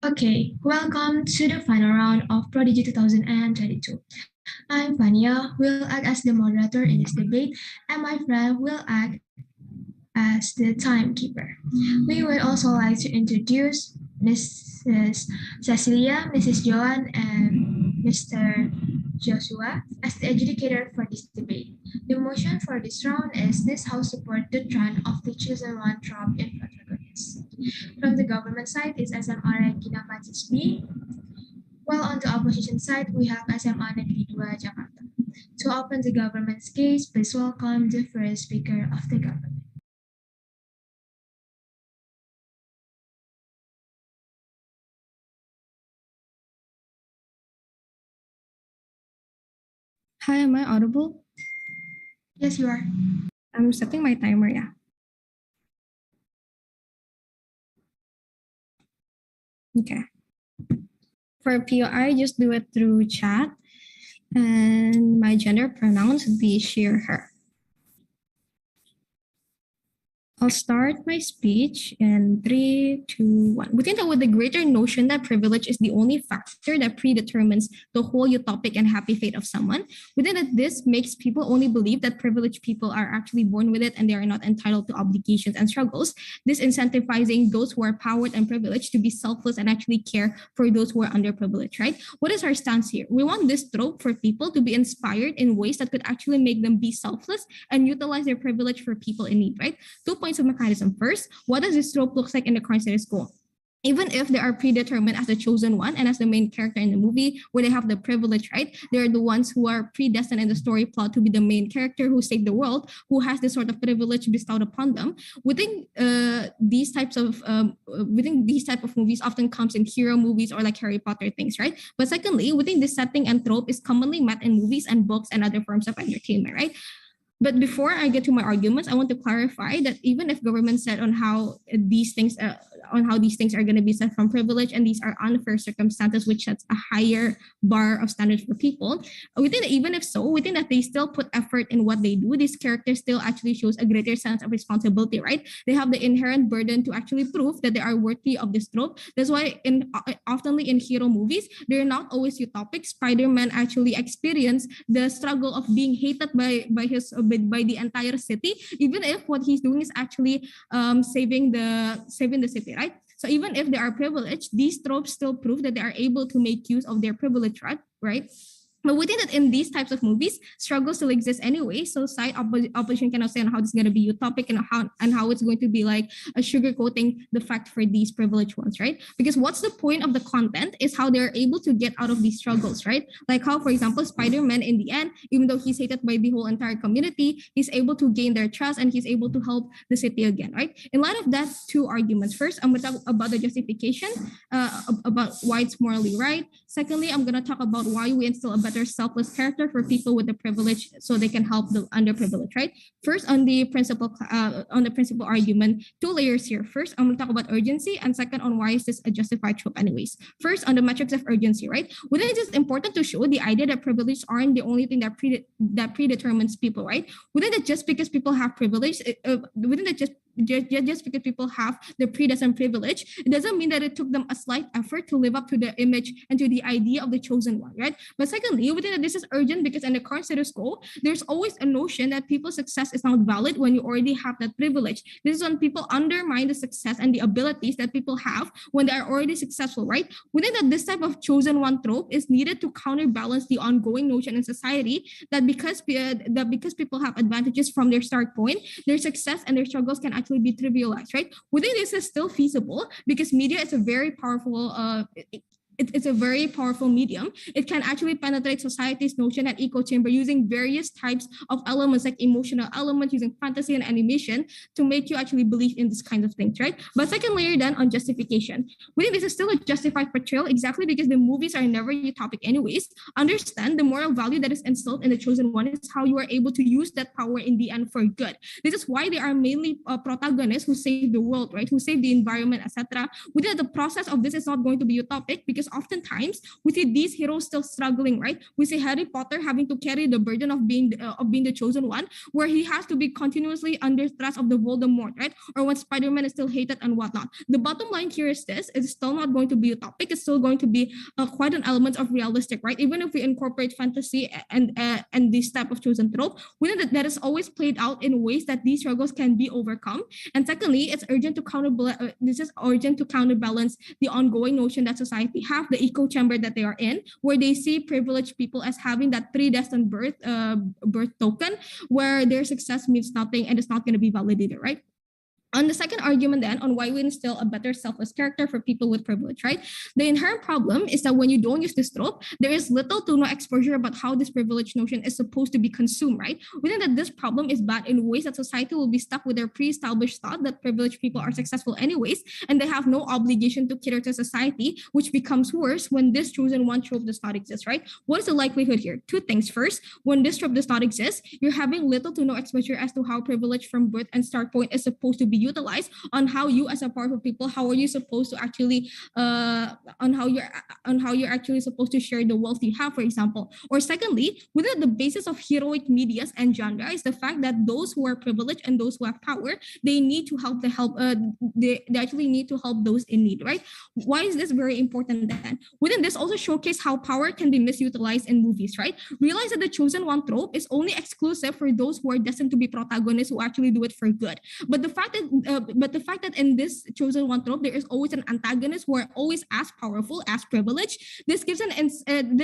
Okay, welcome to the final round of Prodigy 2022. I'm Vania, will act as the moderator in this debate, and my friend will act as the timekeeper. We would also like to introduce Mrs. Cecilia, Mrs. Joan, and Mr. Joshua as the adjudicator for this debate. The motion for this round is this House support the trend of the chosen one drop in protagonists. From the government side is SMR Regina Pacis B, while on the opposition side we have SMA Negeri 2 Jakarta. To open the government's case, please welcome the first speaker of the government. Hi, am I audible? Yes, you are. I'm setting my timer, yeah. Okay. For POI, just do it through chat. And my gender pronouns would be she or her. I'll start my speech in 3, 2, 1. We think that with the greater notion that privilege is the only factor that predetermines the whole utopic and happy fate of someone, we think that this makes people only believe that privileged people are actually born with it and they are not entitled to obligations and struggles, this incentivizing those who are powered and privileged to be selfless and actually care for those who are underprivileged, right? What is our stance here? We want this trope for people to be inspired in ways that could actually make them be selfless and utilize their privilege for people in need, right? 2 points of mechanism. First, what does this trope look like in the current status quo? Even if they are predetermined as the chosen one and as the main character in the movie, where they have the privilege, right? They're the ones who are predestined in the story plot to be the main character who saved the world, who has this sort of privilege bestowed upon them. We think these types of movies often comes in hero movies or like Harry Potter things, right? But secondly, we think this setting and trope is commonly met in movies and books and other forms of entertainment, right? But before I get to my arguments, I want to clarify that even if government said on how these things are going to be set from privilege and these are unfair circumstances, which sets a higher bar of standards for people, we think that even if so, we think that they still put effort in what they do. These characters still actually shows a greater sense of responsibility, right? They have the inherent burden to actually prove that they are worthy of this trope. That's why oftenly in hero movies, they're not always utopic. Spider-Man actually experienced the struggle of being hated by the entire city, even if what he's doing is actually saving the city, right? So even if they are privileged, these tropes still prove that they are able to make use of their privilege, right? But we think that in these types of movies, struggles still exist anyway. So side opposition cannot say on how this is going to be utopic and how it's going to be like a sugarcoating the fact for these privileged ones, right? Because what's the point of the content is how they're able to get out of these struggles, right? Like how, for example, Spider-Man in the end, even though he's hated by the whole entire community, he's able to gain their trust and he's able to help the city again, right? In light of that, two arguments. First, I'm going to talk about the justification, about why it's morally right. Secondly, I'm going to talk about why we instill a better selfless character for people with the privilege so they can help the underprivileged, right? First, on the principle argument, two layers here. First, I'm going to talk about urgency, and second, on why is this a justified trope anyways. First, on the metrics of urgency, right? We think it's important to show the idea that privilege aren't the only thing that predetermines people, right? We think that just because people have privilege, we think that just because people have the predestined privilege, it doesn't mean that it took them a slight effort to live up to the image and to the idea of the chosen one, right? But secondly, we think that this is urgent because in the current status quo, there's always a notion that people's success is not valid when you already have that privilege. This is when people undermine the success and the abilities that people have when they are already successful, right? We think that this type of chosen one trope is needed to counterbalance the ongoing notion in society that because people have advantages from their start point, their success and their struggles can actually be trivialized, right? We think this is still feasible because media is a very powerful it's a very powerful medium. It can actually penetrate society's notion and echo chamber using various types of elements like emotional elements, using fantasy and animation to make you actually believe in this kind of things, right? But second layer then on justification. We think this is still a justified portrayal exactly because the movies are never utopic anyways. Understand the moral value that is instilled in the chosen one is how you are able to use that power in the end for good. This is why they are mainly protagonists who save the world, right? Who save the environment, etc. We think that the process of this is not going to be utopic because oftentimes we see these heroes still struggling, right? We see Harry Potter having to carry the burden of being the chosen one, where he has to be continuously under stress of the Voldemort, right? Or when Spider-Man is still hated and whatnot. The bottom line here is this: it's still not going to be utopic. It's still going to be quite an element of realistic, right? Even if we incorporate fantasy and this type of chosen trope, we know that is always played out in ways that these struggles can be overcome. And secondly, it's urgent to this is urgent to counterbalance the ongoing notion that society have, the echo chamber that they are in, where they see privileged people as having that predestined birth token, where their success means nothing and it's not going to be validated, right? On the second argument then, on why we instill a better selfless character for people with privilege, right? The inherent problem is that when you don't use this trope, there is little to no exposure about how this privilege notion is supposed to be consumed, right? We know that this problem is bad in ways that society will be stuck with their pre-established thought that privileged people are successful anyways, and they have no obligation to cater to society, which becomes worse when this chosen one trope does not exist, right? What is the likelihood here? Two things. First, when this trope does not exist, you're having little to no exposure as to how privilege from birth and start point is supposed to be utilized, on how you as a powerful people, how are you supposed to actually on how you're actually supposed to share the wealth you have, for example. Or secondly, within the basis of heroic medias and genre is the fact that those who are privileged and those who have power, they need to help they actually need to help those in need, right? Why is this very important then? Within this also showcase how power can be misutilized in movies, right? Realize that the chosen one trope is only exclusive for those who are destined to be protagonists who actually do it for good. But the fact that in this chosen one trope there is always an antagonist who are always as powerful, as privileged, this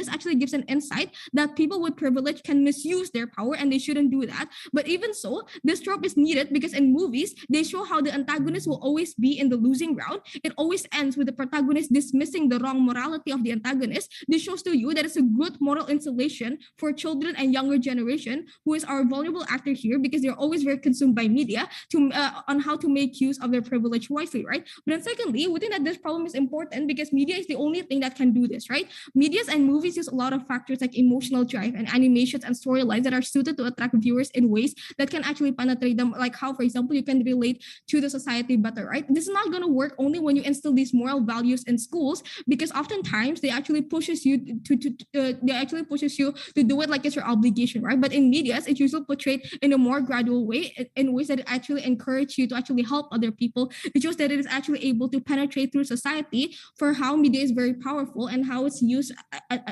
actually gives an insight that people with privilege can misuse their power and they shouldn't do that. But even so, this trope is needed because in movies they show how the antagonist will always be in the losing ground. It always ends with the protagonist dismissing the wrong morality of the antagonist. This shows to you that it's a good moral insulation for children and younger generation, who is our vulnerable actor here, because they're always very consumed by media to on how to make use of their privilege wisely, right? But then secondly, within that, this problem is important because media is the only thing that can do this, right? Medias and movies use a lot of factors like emotional drive and animations and storylines that are suited to attract viewers in ways that can actually penetrate them, like how, for example, you can relate to the society better, right? This is not going to work only when you instill these moral values in schools, because oftentimes they actually pushes you to do it like it's your obligation, right? But in medias, it's usually portrayed in a more gradual way, in ways that it actually encourage you to actually help other people. It shows that it is actually able to penetrate through society, for how media is very powerful and how it's used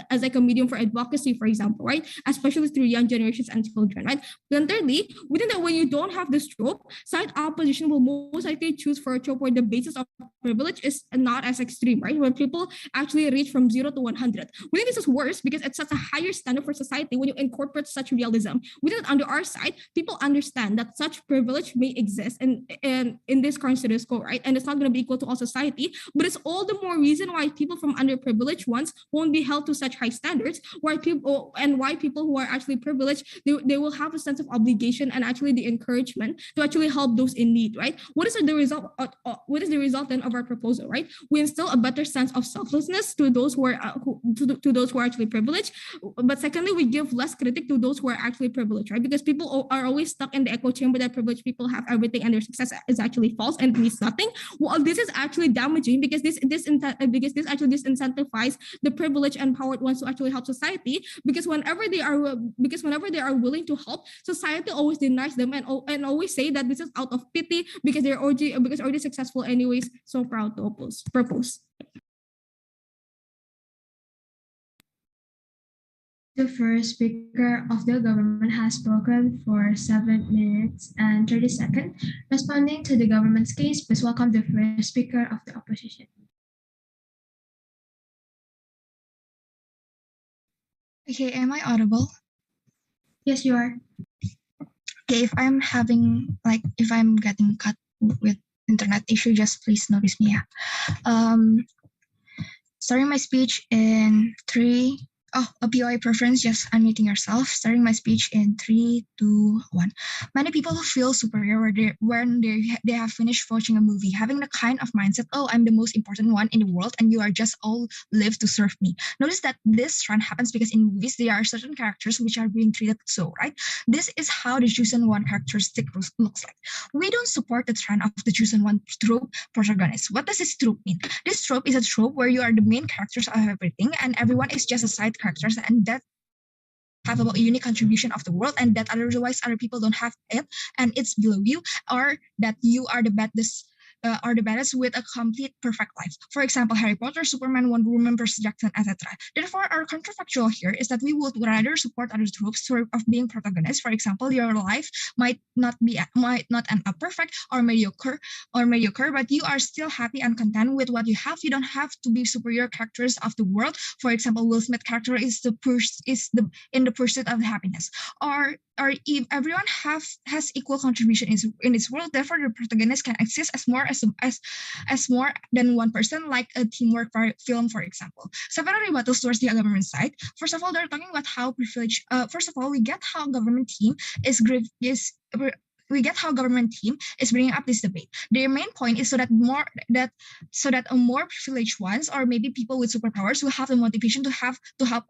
as like a medium for advocacy, for example, right? Especially through young generations and children, right? Then thirdly, within that, when you don't have this trope, side opposition will most likely choose for a trope where the basis of privilege is not as extreme, right? When people actually reach from 0 to 100. We think this is worse because it sets a higher standard for society when you incorporate such realism. Within it, under our side, people understand that such privilege may exist in this current status quo, right? And it's not going to be equal to all society, but it's all the more reason why people from underprivileged ones won't be held to such high standards, why people who are actually privileged, they will have a sense of obligation and actually the encouragement to actually help those in need, right? What is the result? What is the result then of our proposal, right? We instill a better sense of selflessness to those who are to those who are actually privileged, but secondly, we give less critic to those who are actually privileged, right? Because people are always stuck in the echo chamber that privileged people have everything and their success is actually false and it means nothing. Well, this is actually damaging because this actually disincentivizes the privileged and empowered ones to actually help society, because whenever they are willing to help, society always denies them and always say that this is out of pity because they're already successful anyways. So proud to propose. The first speaker of the government has spoken for 7 minutes and 30 seconds. Responding to the government's case, please welcome the first speaker of the opposition. Okay, am I audible? Yes, you are. Okay, if I'm getting cut with internet issue, just please notice me. Yeah. Starting my speech in 3, A POI preference, just unmuting yourself. Starting my speech in 3, 2, 1. Many people feel superior when they have finished watching a movie, having the kind of mindset, oh, I'm the most important one in the world and you are just all live to serve me. Notice that this trend happens because in movies, there are certain characters which are being treated so, right? This is how the chosen one characteristic looks like. We don't support the trend of the chosen one trope protagonist. What does this trope mean? This trope is a trope where you are the main characters of everything and everyone is just a side characters, and that have a unique contribution of the world and that otherwise other people don't have it and it's below you, or that you are the baddest with a complete perfect life. For example, Harry Potter, Superman, Wonder Woman, Percy Jackson, etc. Therefore, our counterfactual here is that we would rather support other tropes of being protagonists. For example, your life might not end up perfect or mediocre, but you are still happy and content with what you have. You don't have to be superior characters of the world. For example, Will Smith character is in the pursuit of happiness, or if everyone has equal contribution in this world, therefore the protagonist can exist as more than one person, like a teamwork film, for example. Several rebuttals towards the government side. First of all, they're talking about how privilege. First of all, we get how government team we get how government team is bringing up this debate. Their main point is so that a more privileged ones or maybe people with superpowers will have the motivation to help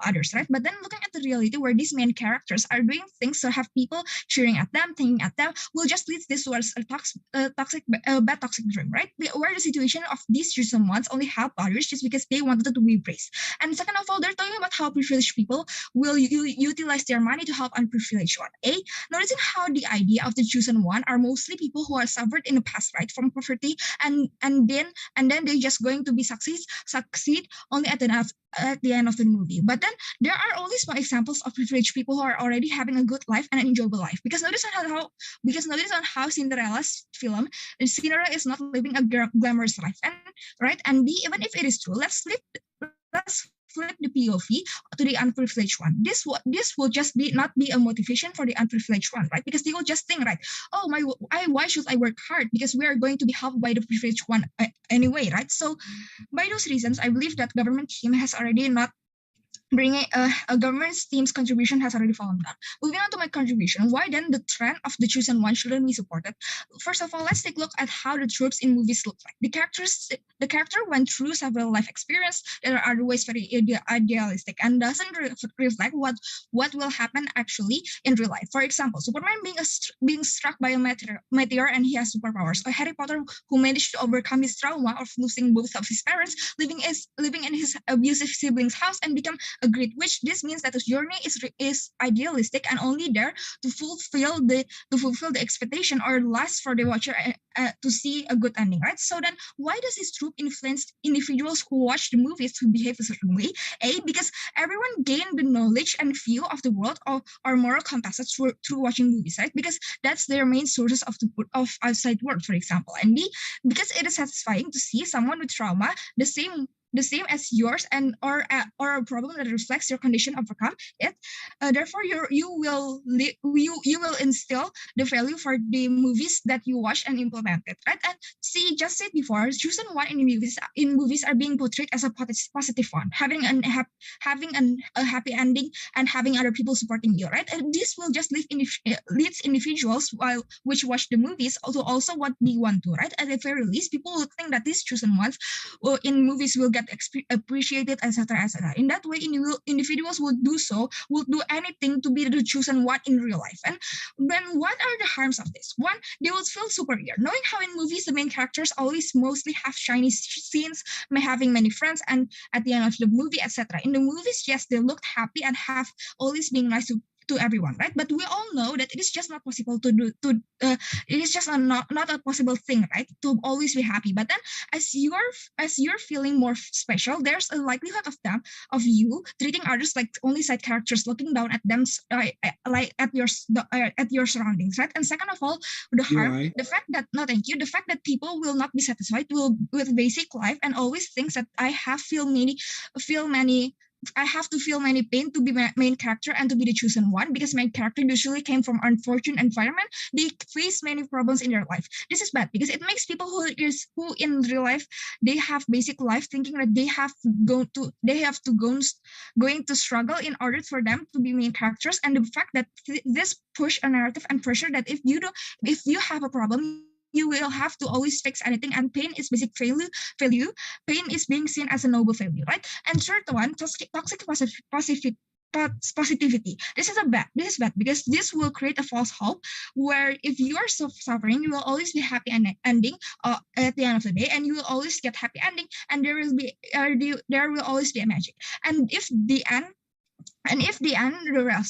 others, right? But then looking at the reality where these main characters are doing things to have people cheering at them, thinking at them, will just lead this towards a bad toxic dream, right? Where the situation of these chosen ones only help others just because they wanted to be praised. And second of all, they're talking about how privileged people will utilize their money to help unprivileged one. Noticing how the idea of the chosen one are mostly people who are suffered in the past, right, from poverty, and then they just going to be succeed only at the end of the movie. But then there are all these small examples of privileged people who are already having a good life and an enjoyable life. Because notice on how Cinderella's film, Cinderella is not living a glamorous life, and right, and B, even if it is true, let's flip the POV to the unprivileged one. This will just not be a motivation for the unprivileged one, right? Because they will just think, right? Oh why should I work hard? Because we are going to be helped by the privileged one anyway, right? So by those reasons, I believe that government team has already not bringing a government team's contribution has already fallen down. Moving on to my contribution, why then the trend of the chosen one shouldn't be supported? First of all, let's take a look at how the tropes in movies look like. The character went through several life experiences that are otherwise very idealistic and doesn't reflect what will happen actually in real life. For example, Superman being struck by a meteor and he has superpowers. Or Harry Potter who managed to overcome his trauma of losing both of his parents, living in his abusive siblings' house and become a great witch. This means that the journey is idealistic and only there to fulfill the expectation or lust for the watcher to see a good ending, right? So then, why does this trope influence individuals who watch the movies to behave a certain way? Because everyone gained the knowledge and view of the world or moral compasses through watching movies, right? Because that's their main sources of outside world, for example. And B, because it is satisfying to see someone with trauma the same as yours and or a problem that reflects your condition overcome it. Therefore, you will instill the value for the movies that you watch and implement it, right? And see, just said before, chosen one in movies are being portrayed as a positive one, having a happy ending and having other people supporting you, right? And this will just leads individuals which watch the movies also what they want to, right? At the very least, people will think that these chosen ones in movies will get appreciated, etc., etc. In that way, individuals will do anything to be the chosen one in real life. And then, what are the harms of this? One, they will feel superior, knowing how in movies the main characters always mostly have shiny scenes, may having many friends, and at the end of the movie, etc. In the movies, yes, they looked happy and have always being nice to everyone, right? But we all know that it is just not possible to do. It is just not a possible thing, right? To always be happy. But then, as you're feeling more special, there's a likelihood of you treating others like only side characters, looking down at them like at your surroundings, right? And second of all, the harm, the fact that no, thank you, the fact that people will not be satisfied with basic life and always thinks that I have feel many I have to feel many pain to be main character and to be the chosen one, because main character usually came from unfortunate environment. They face many problems in their life. This is bad because it makes people who in real life, they have basic life thinking that they have to going to struggle in order for them to be main characters. And the fact that this push a narrative and pressure that if you have a problem, you will have to always fix anything, and pain is basic value. Pain is being seen as a noble value, right? And third one, toxic positivity. This is bad because this will create a false hope where if you are suffering, you will always be happy and ending at the end of the day, and you will always get happy ending, and there will always be a magic. And if the end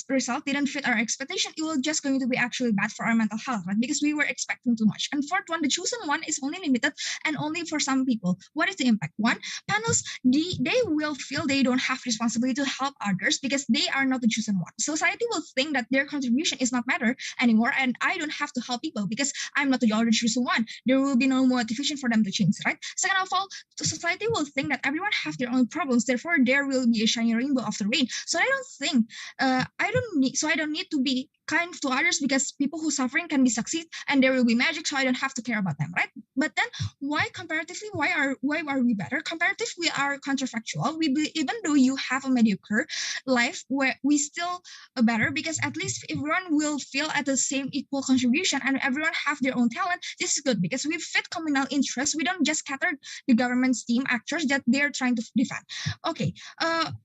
result didn't fit our expectation, it will just going to be actually bad for our mental health, right? Because we were expecting too much. And fourth one, the chosen one is only limited and only for some people. What is the impact? One, panels, they will feel they don't have responsibility to help others because they are not the chosen one. Society will think that their contribution is not matter anymore, and I don't have to help people because I'm not the other chosen one. There will be no motivation for them to change, right? Second of all, the society will think that everyone have their own problems, therefore there will be a shiny rainbow after rain. So I don't think I don't need to be kind to others because people who suffering can be succeed and there will be magic, so I don't have to care about them, right? But then why comparatively, why are we better? Comparatively, we are counterfactual. Even though you have a mediocre life, where we still better because at least everyone will feel at the same equal contribution and everyone have their own talent. This is good because we fit communal interests. We don't just cater the government's team actors that they're trying to defend. Okay,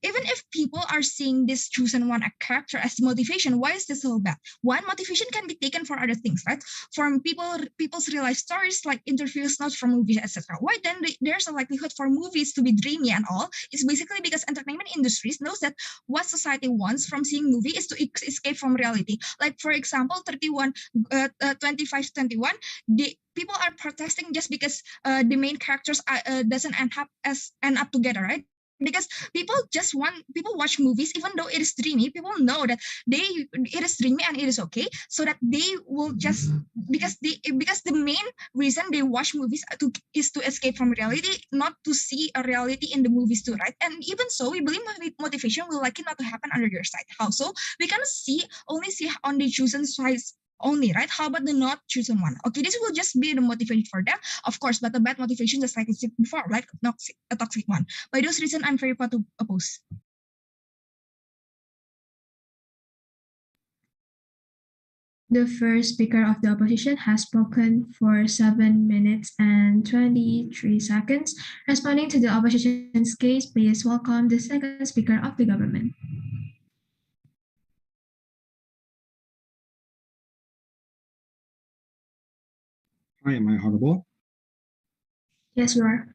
even if people are seeing this chosen one character as motivation, why is this so bad? One, motivation can be taken for other things, right? From people's real life stories like interviews, not from movies, etc. Why then there's a likelihood for movies to be dreamy and all? It's basically because entertainment industries knows that what society wants from seeing movie is to escape from reality. Like for example, 25-21, the people are protesting just because the main characters doesn't end up together, right? Because people watch movies even though it is dreamy. People know that it is dreamy and it is okay, so that they will just because the main reason they watch movies is to escape from reality, not to see a reality in the movies too, right? And even so, we believe motivation will likely not to happen under your side. How so? We can only see on the chosen sides only, right? How about the not chosen one? Okay, this will just be the motivation for them, of course, but the bad motivation, just like I said before, like a toxic one. By those reasons, I'm very proud to oppose. The first speaker of the opposition has spoken for 7 minutes and 23 seconds. Responding to the opposition's case, please welcome the second speaker of the government. Hi, am I audible? Yes, you are.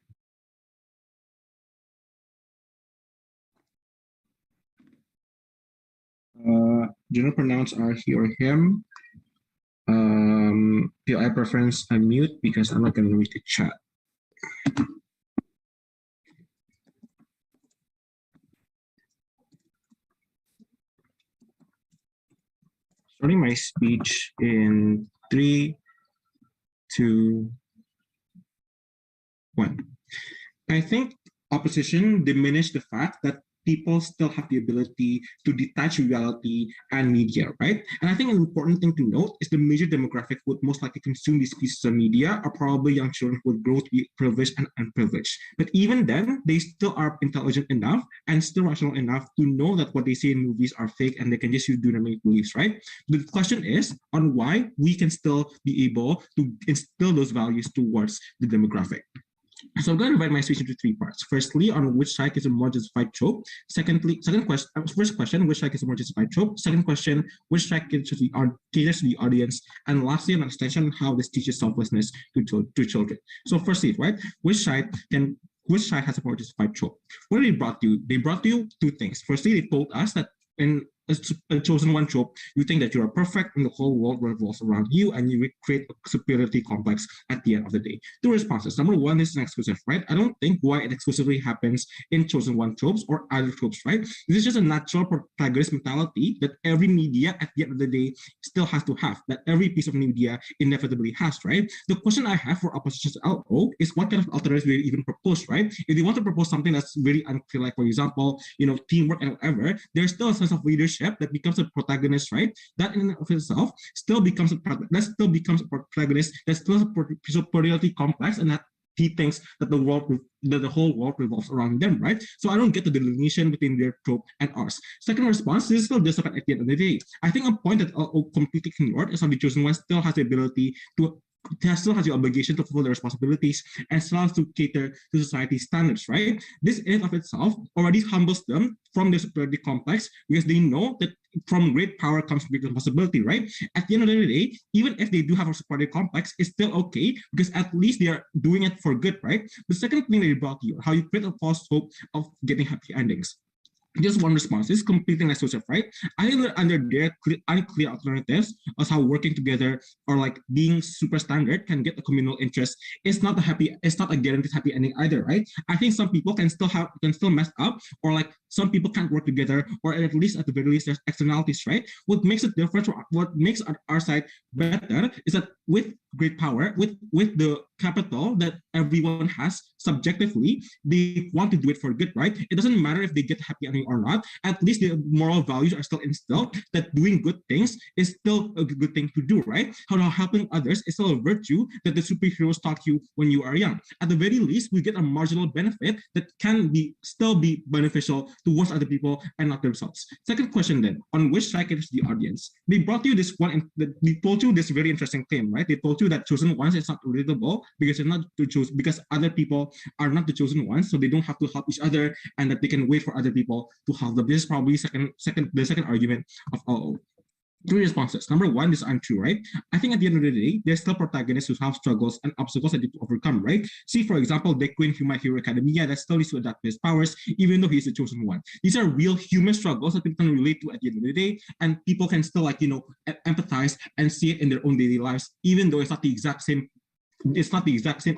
Do not pronounce R, he, or him. PI preference, unmute because I'm not going to read the chat. Starting my speech in 3, 2, 1. I think opposition diminished the fact that people still have the ability to detach reality and media, right? And I think an important thing to note is the major demographic would most likely consume these pieces of media are probably young children who would grow to be privileged and unprivileged. But even then, they still are intelligent enough and still rational enough to know that what they say in movies are fake and they can just do their make beliefs, right? The question is on why we can still be able to instill those values towards the demographic. So I'm going to divide my speech into 3 parts. Firstly, on which side is a more justified trope. First question, which side is a more justified trope. Second question, which side caters to the audience. And lastly, an extension on how this teaches selflessness to children. So firstly, right, which side has a more justified trope? What did they brought you? They brought you 2 things. Firstly, they told us that in a chosen one trope, you think that you are perfect and the whole world revolves around you, and you create a superiority complex at the end of the day. Two responses. Number one, this is an exclusive, right? I don't think why it exclusively happens in chosen one tropes or other tropes, right? This is just a natural protagonist mentality that every media at the end of the day still has to have, that every piece of media inevitably has, right? The question I have for opposition to LO is what kind of alternatives they even propose, right? If they want to propose something that's very unclear, like for example, teamwork and whatever, there's still a sense of leadership that becomes a protagonist, right? That in and of itself still becomes a protagonist. That's still a superiority complex, and that he thinks that the whole world revolves around them, right? So I don't get the delineation between their trope and ours. Second response, this is still disconnect at the end of the day. I think a point that completely ignored is how the chosen one still has the ability to still has the obligation to fulfill their responsibilities and still has to cater to society's standards, right? This in and of itself already humbles them from their superiority complex because they know that from great power comes great responsibility, right? At the end of the day, even if they do have a superiority complex, it's still okay because at least they are doing it for good, right? The second thing that you brought to you, how you create a false hope of getting happy endings. Just one response. This is completely exclusive, right? I think that under their unclear alternatives as how working together or like being super standard can get the communal interest. It's not a guaranteed happy ending either, right? I think some people can still mess up, or like some people can't work together, or at the very least there's externalities, right? What makes it different, what makes our side better is that with great power, with the capital that everyone has subjectively, they want to do it for good, right? It doesn't matter if they get happy ending or not. At least the moral values are still instilled that doing good things is still a good thing to do, right? How helping others is still a virtue that the superheroes taught you when you are young. At the very least, we get a marginal benefit that can still be beneficial towards other people and not themselves. Second question then, on which side is the audience? They brought you this one, they told you this very interesting claim, right? They told you that chosen ones is not relatable because they're not to choose, because other people are not the chosen ones, so they don't have to help each other, and that they can wait for other people to help them. This is probably the second argument of all. Three responses. Number one, this is untrue, right? I think at the end of the day, there's still protagonists who have struggles and obstacles that need to overcome, right? See, for example, Dequin from My Hero Academia that still needs to adapt his powers, even though he's the chosen one. These are real human struggles that people can relate to at the end of the day, and people can still empathize and see it in their own daily lives, even though it's not the exact same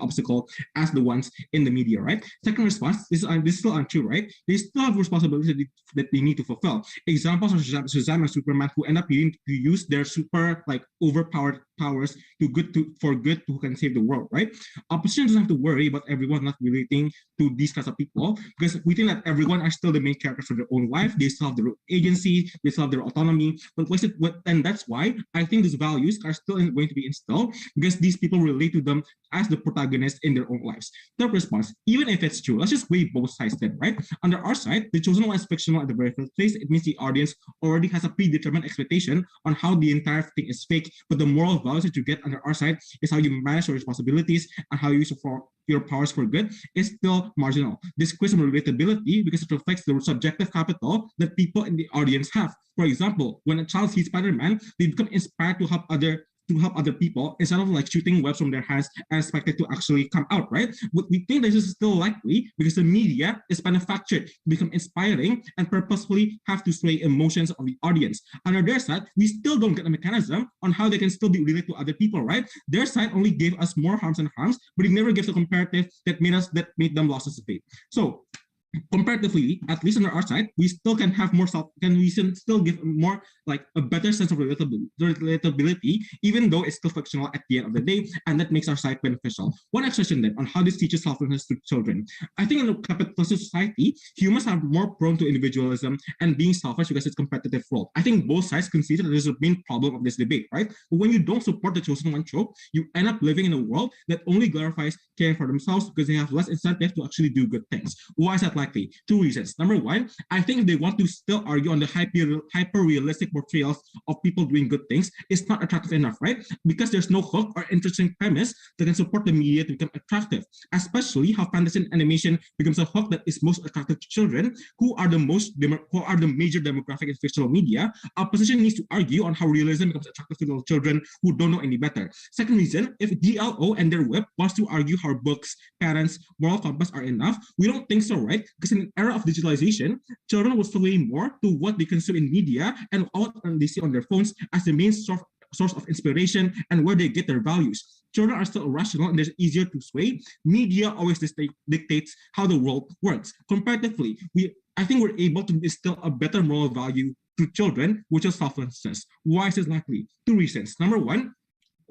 obstacle as the ones in the media, right? Second response, this is still untrue, right? They still have responsibilities that they need to fulfill. Examples are Shazam and Superman, who end up needing to use their super overpowered powers for good who can save the world, right? Opposition doesn't have to worry about everyone not relating to these kinds of people, because we think that everyone are still the main characters for their own life. They still have their agency, they still have their autonomy, and that's why I think these values are still going to be instilled, because these people relate to them as the protagonists in their own lives. Third response, even if it's true, let's just weigh both sides then, right? Under our side, the chosen one is fictional at the very first place. It means the audience already has a predetermined expectation on how the entire thing is fake, but the moral values that you get under our side is how you manage your responsibilities and how you use your powers for good is still marginal. This quiz on relatability because it reflects the subjective capital that people in the audience have. For example, when a child sees Spider-Man, they become inspired to help other people instead of shooting webs from their hands and expect it to actually come out, right? But we think this is still likely because the media is manufactured to become inspiring and purposefully have to sway emotions of the audience. Under their side, we still don't get a mechanism on how they can still be related to other people, right? Their side only gave us more harms and harms, but it never gives a comparative that made them losses to pay. So comparatively, at least on our side, we still can have more still give more a better sense of relatability, even though it's still fictional at the end of the day, and that makes our side beneficial. One exception then on how this teaches selflessness to children. I think in a capitalist society, humans are more prone to individualism and being selfish because it's competitive world. I think both sides consider that there's a main problem of this debate, right? But when you don't support the chosen one trope, you end up living in a world that only glorifies caring for themselves because they have less incentive to actually do good things. Why is that likely? Two reasons. Number one, I think they want to still argue on the hyper-realistic portrayals of people doing good things. It's not attractive enough, right? Because there's no hook or interesting premise that can support the media to become attractive, especially how fantasy and animation becomes a hook that is most attractive to children, who are the major demographic in fictional media. Opposition needs to argue on how realism becomes attractive to little children who don't know any better. Second reason, if DLO and their whip wants to argue how books, parents, moral compass are enough, we don't think so, right? Because in an era of digitalization, children will sway more to what they consume in media and what they see on their phones as the main source of inspiration and where they get their values. Children are still irrational and they're easier to sway. Media always dictates how the world works. Comparatively, I think we're able to instill a better moral value to children, which is selflessness. Why is this likely? Two reasons. Number one,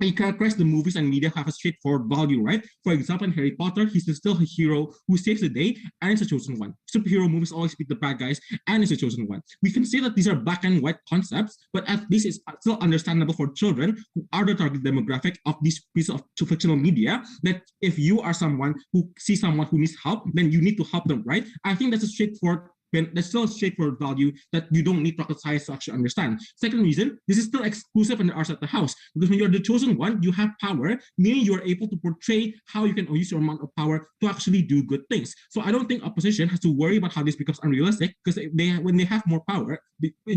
you characterize the movies and media have a straightforward value, right? For example, in Harry Potter, he's still a hero who saves the day and is a chosen one. Superhero movies always beat the bad guys and is a chosen one. We can say that these are black and white concepts, but at least it's still understandable for children who are the target demographic of these pieces of fictional media, that if you are someone who sees someone who needs help, then you need to help them, right? I think that's a straightforward that's still a straightforward value that you don't need rocket science to actually understand. Second reason, this is still exclusive in the arts at the house, because when you're the chosen one, you have power, meaning you're able to portray how you can use your amount of power to actually do good things. So I don't think opposition has to worry about how this becomes unrealistic, because when they have more power,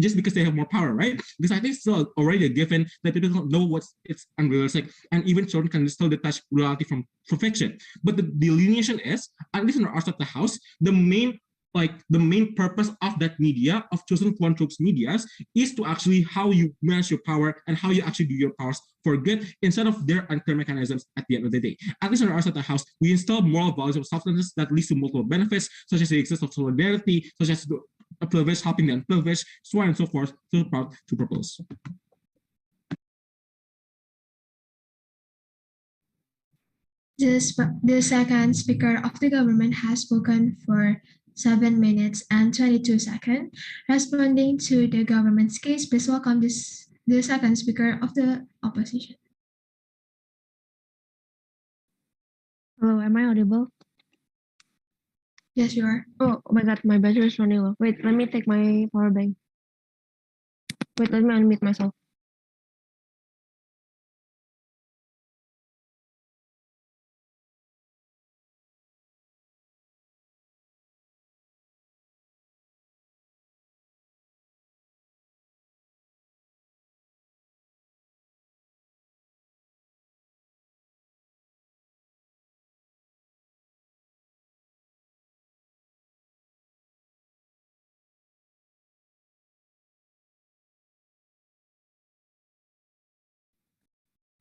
just because they have more power, right? Because I think it's still already a given that people don't know it's unrealistic, and even children can still detach reality from fiction. But the delineation is, at least in the arts at the house, the main purpose of that media, of chosen one tropes medias, is to actually how you manage your power and how you actually do your powers for good instead of their unfair mechanisms at the end of the day. At least in our at the house, we install moral values of selflessness that leads to multiple benefits, such as the existence of solidarity, such as the privileged helping the unprivileged, so on and so forth. So proud to propose. The second speaker of the government has spoken for 7 minutes and 22 seconds. Responding to the government's case, please welcome the second speaker of the opposition. Hello, am I audible? Yes, you are. Oh my god, my battery is running low. Wait, let me take my power bank. Wait, let me unmute myself.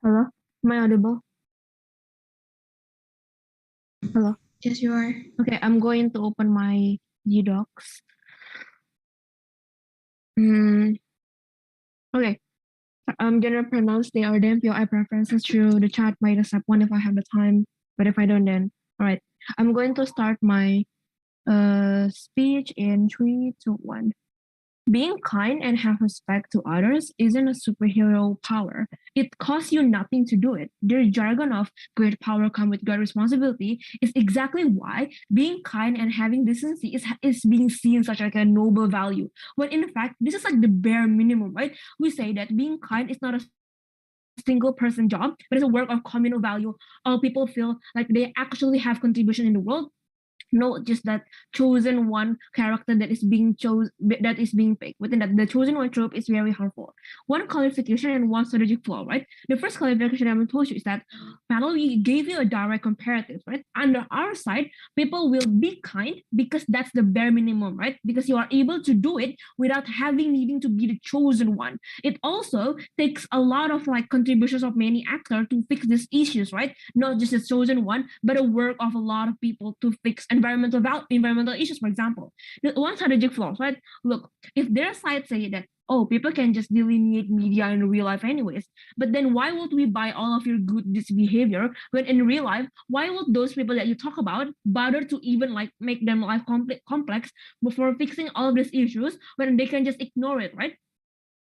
Hello, am I audible? Hello. Yes, you are. Okay, I'm going to open my G-Docs. Okay. Gonna pronounce the RDMPOI preferences through the chat by the step one if I have the time, but if I don't, then all right. I'm going to start my speech in 3, 2, 1. Being kind and have respect to others isn't a superhero power. It costs you nothing to do it. The jargon of great power comes with great responsibility is exactly why being kind and having decency is being seen such like a noble value. When in fact, this is like the bare minimum, right? We say that being kind is not a single person job, but it's a work of communal value. All people feel like they actually have contribution in the world, not just that chosen one character that is being picked. Within that, the chosen one trope is very harmful. One qualification and one strategic flaw, right? The first qualification I haven't told you is that panel, we gave you a direct comparative, right? Under our side, people will be kind because that's the bare minimum, right? Because you are able to do it without needing to be the chosen one. It also takes a lot of like contributions of many actors to fix these issues, right? Not just the chosen one, but a work of a lot of people to fix environmental issues, for example. The one strategic flaws, right? Look, if their side say that, oh, people can just delineate media in real life anyways, but then why would we buy all of your good behavior when in real life, why would those people that you talk about bother to even like make them life complex before fixing all of these issues when they can just ignore it, right?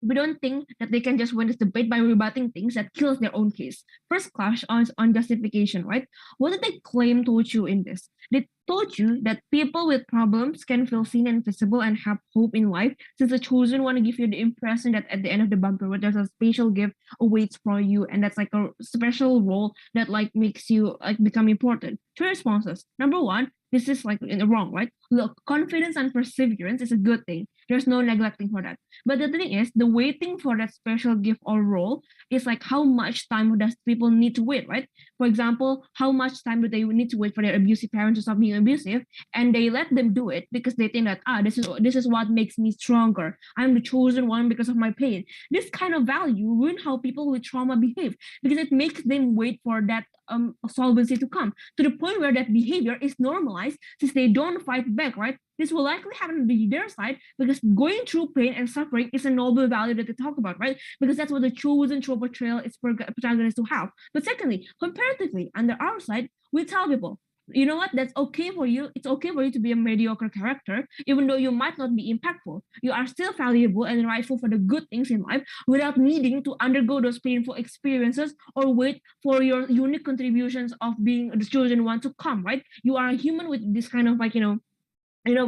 We don't think that they can just win this debate by rebutting things that kills their own case. First clash on justification, right? What did they claim told you in this? They told you that people with problems can feel seen and visible and have hope in life, since the chosen one give you the impression that at the end of the bumper, where there's a special gift awaits for you, and that's like a special role that like makes you like become important. Two responses. Number one, this is like wrong, right? Look, confidence and perseverance is a good thing. There's no neglecting for that. But the thing is, the waiting for that special gift or role is like how much time does people need to wait, right? For example, how much time do they need to wait for their abusive parents to stop being abusive, and they let them do it because they think that this is what makes me stronger. I'm the chosen one because of my pain. This kind of value ruin how people with trauma behave because it makes them wait for that solvency to come to the point where that behavior is normalized since they don't fight back, right? This will likely happen to their side because going through pain and suffering is a noble value that they talk about, right? Because that's what the chosen trope portrayal is protagonist to have. But secondly, comparatively, under our side, we tell people, you know what, that's okay for you. It's okay for you to be a mediocre character, even though you might not be impactful. You are still valuable and rightful for the good things in life without needing to undergo those painful experiences or wait for your unique contributions of being the chosen one to come, right? You are a human with this kind of like,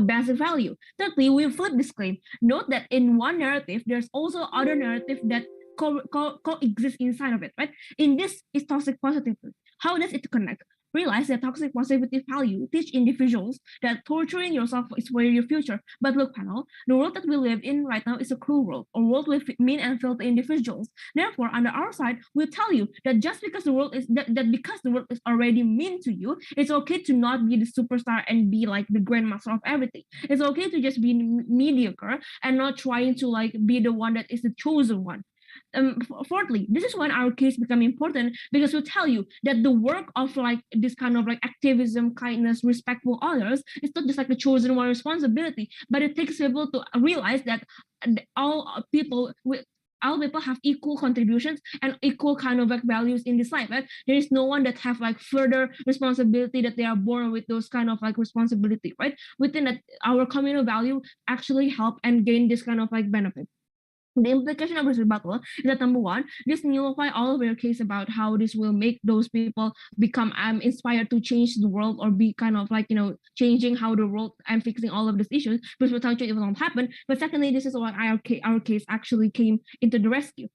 basic value. Thirdly, we flip this claim. Note that in one narrative, there's also other narrative that coexist inside of it, right? In this is toxic positivity. How does it connect? Realize that toxic positivity value teach individuals that torturing yourself is for your future. But look, panel, the world that we live in right now is a cruel world, a world with mean and filthy individuals. Therefore, under our side, we tell you that just because the world is that because the world is already mean to you, it's okay to not be the superstar and be like the grandmaster of everything. It's okay to just be mediocre and not trying to like be the one that is the chosen one. Fourthly, this is when our case become important because we tell you that the work of like this kind of like activism, kindness, respect for others is not just like the chosen one responsibility, but it takes people to realize that all people with all people have equal contributions and equal kind of like values in this life, right? There is no one that have like further responsibility that they are born with those kind of like responsibility, right? Within that, our communal value actually help and gain this kind of like benefit. The implication of this rebuttal is that number one, this nullify all of your case about how this will make those people become inspired to change the world or be kind of like changing how the world and fixing all of these issues, which potentially it will not happen. But secondly, this is what our case actually came into the rescue.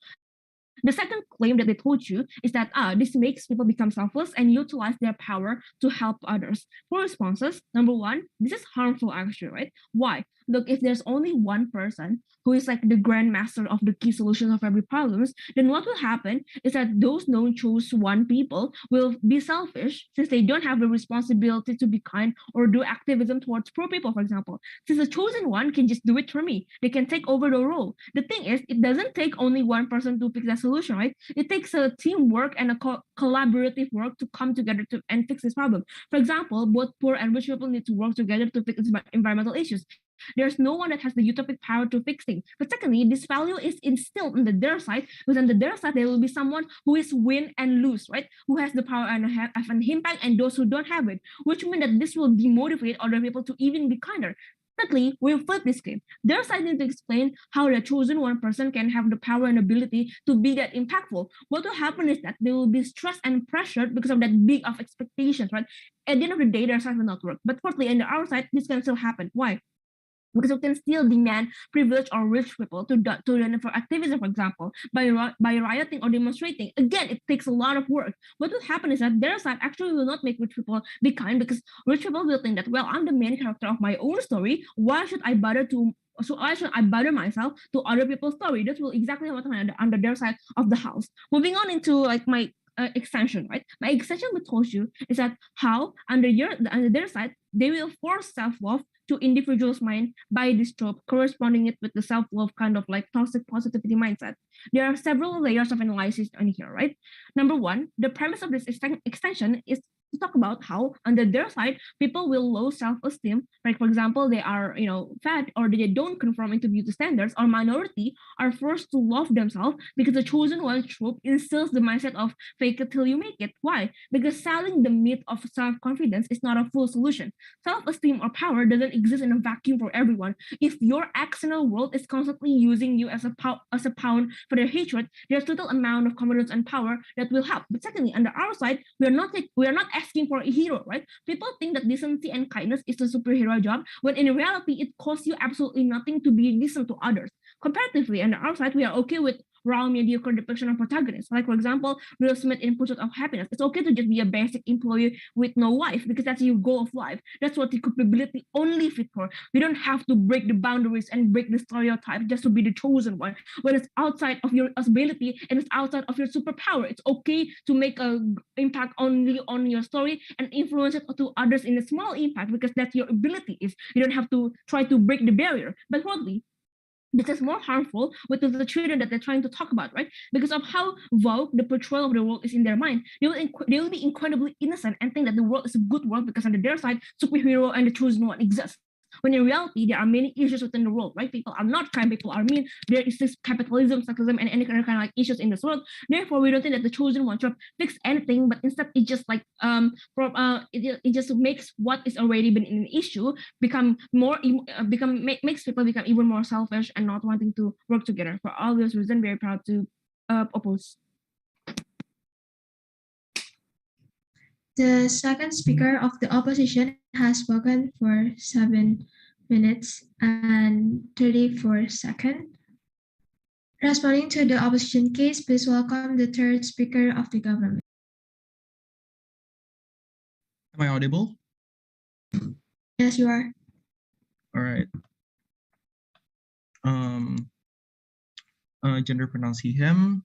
The second claim that they told you is that this makes people become selfless and utilize their power to help others. For responses, number one, this is harmful actually, right? Why? Look, if there's only one person who is like the grandmaster of the key solutions of every problems, then what will happen is that those known chose one people will be selfish since they don't have the responsibility to be kind or do activism towards poor people, for example. Since the chosen one can just do it for me, they can take over the role. The thing is, it doesn't take only one person to fix that solution, right? It takes a teamwork and a collaborative work to come together and fix this problem. For example, both poor and rich people need to work together to fix environmental issues. There's no one that has the utopic power to fix things. But secondly, this value is instilled on their side, because on their side, there will be someone who is win and lose, right? Who has the power and have an impact, and those who don't have it, which means that this will demotivate other people to even be kinder. Thirdly, we flip this game. Their side need to explain how the chosen one person can have the power and ability to be that impactful. What will happen is that they will be stressed and pressured because of that big of expectations, right? At the end of the day, their side will not work. But fourthly, on our side, this can still happen. Why? Because we can still demand privileged or rich people to for activism, for example, by rioting or demonstrating. Again, it takes a lot of work. What will happen is that their side actually will not make rich people be kind because rich people will think that, well, I'm the main character of my own story. Why should I bother myself to other people's story? That's will exactly what happened under their side of the house. Moving on into like my extension, right? My extension we told you is that how under their side they will force self-love to individuals' mind by this trope, corresponding it with the self-love kind of like toxic positivity mindset. There are several layers of analysis on here, right? Number one, the premise of this extension is to talk about how under their side people will low self-esteem, like for example they are fat or they don't conform into beauty standards, or minority are forced to love themselves because the chosen one trope instills the mindset of fake it till you make it. Why? Because selling the myth of self-confidence is not a full solution. Self-esteem or power doesn't exist in a vacuum for everyone. If your external world is constantly using you as a pound for their hatred, there's little amount of confidence and power that will help. But secondly, under our side, we are not asking for a hero, right? People think that decency and kindness is a superhero job, when in reality, it costs you absolutely nothing to be decent to others. Comparatively, on the outside, we are okay with raw, mediocre depiction of protagonists. Like, for example, Will Smith in Pursuit of Happiness. It's okay to just be a basic employee with no wife because that's your goal of life. That's what the capability only fit for. You don't have to break the boundaries and break the stereotype just to be the chosen one. When it's outside of your ability and it's outside of your superpower, it's okay to make an impact only on your story and influence it to others in a small impact because that's your ability. Is you don't have to try to break the barrier. But broadly, this is more harmful with the children that they're trying to talk about, right? Because of how vague the portrayal of the world is in their mind. They will be incredibly innocent and think that the world is a good world because on their side, superhero and the chosen one exist. When in reality, there are many issues within the world, right? People are not kind, people are mean. There is this capitalism, sexism, and any kind of like issues in this world. Therefore, we don't think that the chosen one should fix anything, but instead it just like it just makes what is already been an issue become more makes people become even more selfish and not wanting to work together. For all those reasons, very proud to oppose. The second speaker of the opposition has spoken for 7 minutes and 34 seconds. Responding to the opposition case, please welcome the third speaker of the government. Am I audible? Yes, you are. All right. Gender pronounce he, him.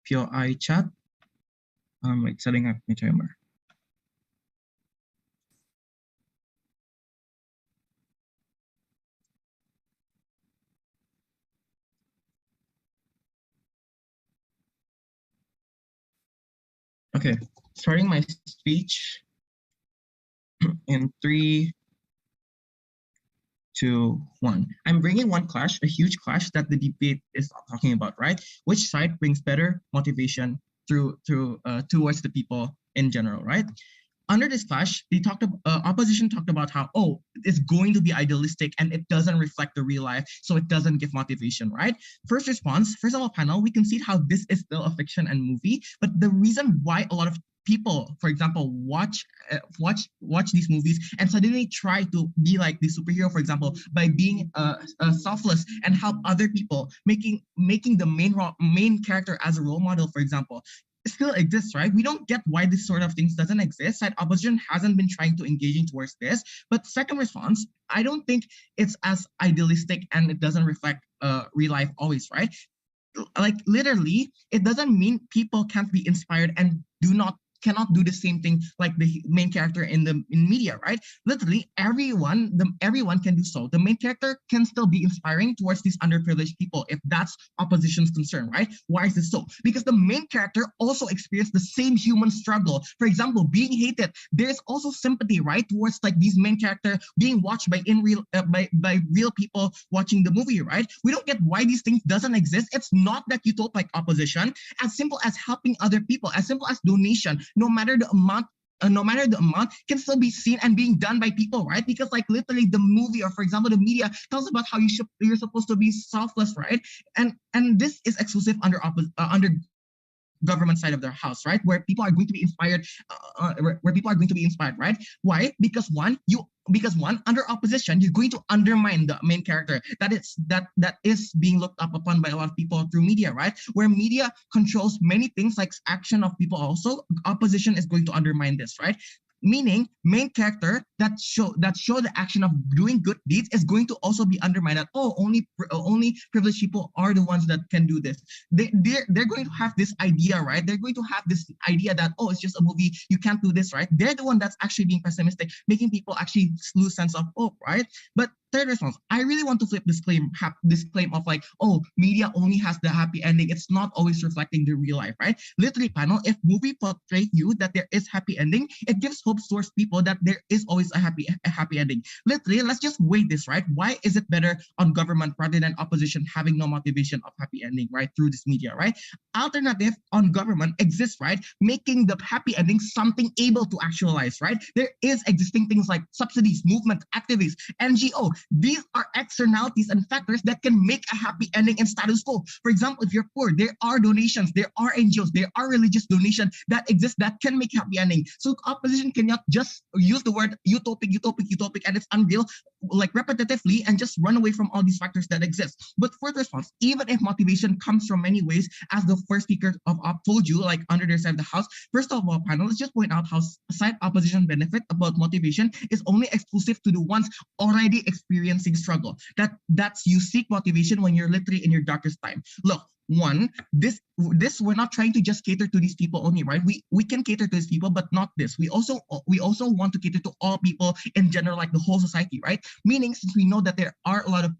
POI chat. Wait, setting up my timer. Okay, starting my speech in 3, 2, 1. I'm bringing one clash, a huge clash that the debate is talking about, right? Which side brings better motivation towards the people in general, right? Under this clash, opposition talked about how, it's going to be idealistic and it doesn't reflect the real life, so it doesn't give motivation, right? First response, first of all, panel, we can see how this is still a fiction and movie, but the reason why a lot of people, for example, watch these movies and suddenly try to be like the superhero, for example, by being selfless and help other people, making the main character as a role model, for example, still exists, right? We don't get why this sort of things doesn't exist. Side opposition hasn't been trying to engaging towards this. But second response, I don't think it's as idealistic and it doesn't reflect real life always, right? Like literally, it doesn't mean people can't be inspired and cannot do the same thing like the main character in media, right? Literally, everyone can do so. The main character can still be inspiring towards these underprivileged people if that's opposition's concern, right? Why is this so? Because the main character also experienced the same human struggle. For example, being hated. There's also sympathy, right, towards like these main character being watched by real people watching the movie, right? We don't get why these things doesn't exist. It's not that you don't like opposition. As simple as helping other people, as simple as donation. No matter the amount, can still be seen and being done by people, right? Because like literally the movie or for example the media tells about how you're supposed to be selfless, right? And this is exclusive under government side of their house, right? Where people are going to be inspired, right? Why? Because one, under opposition, you're going to undermine the main character that is being looked up upon by a lot of people through media, right? Where media controls many things like action of people also, opposition is going to undermine this, right? Meaning main character that show the action of doing good deeds is going to also be undermined that only privileged people are the ones that can do this. They're going to have this idea, right? They're going to have this idea that it's just a movie, you can't do this, right? They're the one that's actually being pessimistic, making people actually lose sense of hope, right? But third response, I really want to flip this claim of like, media only has the happy ending. It's not always reflecting the real life, right? Literally, panel, if movie portray you that there is happy ending, it gives hope towards people that there is always a happy ending. Literally, let's just weigh this, right? Why is it better on government rather than opposition having no motivation of happy ending, right? Through this media, right? Alternative on government exists, right? Making the happy ending something able to actualize, right? There is existing things like subsidies, movement, activists, NGO. these are externalities and factors that can make a happy ending in status quo. For example, if you're poor, there are donations, there are NGOs, there are religious donations that exist that can make happy ending. So opposition cannot just use the word utopic, and it's unreal like repetitively and just run away from all these factors that exist. But for the response, even if motivation comes from many ways, as the first speaker of Op told you, like under their side of the house, first of all, panel, let's just point out how side opposition benefit about motivation is only exclusive to the ones already experiencing struggle. That's you seek motivation when you're literally in your darkest time. Look, one, this we're not trying to just cater to these people only, right? We can cater to these people, but not this. We also want to cater to all people in general, like the whole society, right? Meaning, since we know that there are a lot of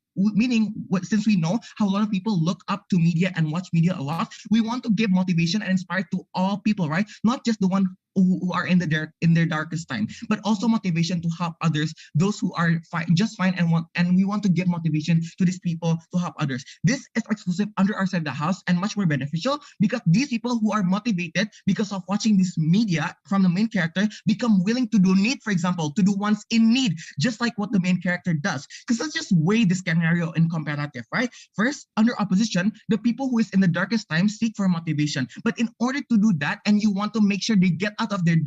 since we know how a lot of people look up to media and watch media a lot, we want to give motivation and inspire to all people, right? Not just the one who are in their darkest time, but also motivation to help others, those who are just fine and we want to give motivation to these people to help others. This is exclusive under our side of the house and much more beneficial because these people who are motivated because of watching this media from the main character become willing to donate, for example, to the ones in need, just like what the main character does. Because let's just weigh this scenario in comparative, right? First, under opposition, the people who is in the darkest time seek for motivation. But in order to do that, and you want to make sure they get out of their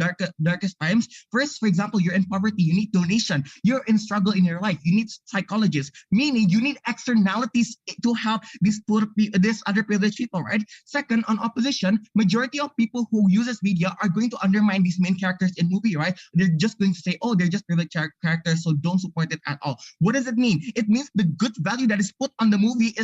darkest times, first, for example, you're in poverty, you need donation. You're in struggle in your life, you need psychologists, meaning you need externalities to help these underprivileged people, right? Second, on opposition, majority of people who uses media are going to undermine these main characters in movie, right? They're just going to say, oh, they're just privileged characters, so don't support it at all. What does it mean? It means the good value that is put on the movie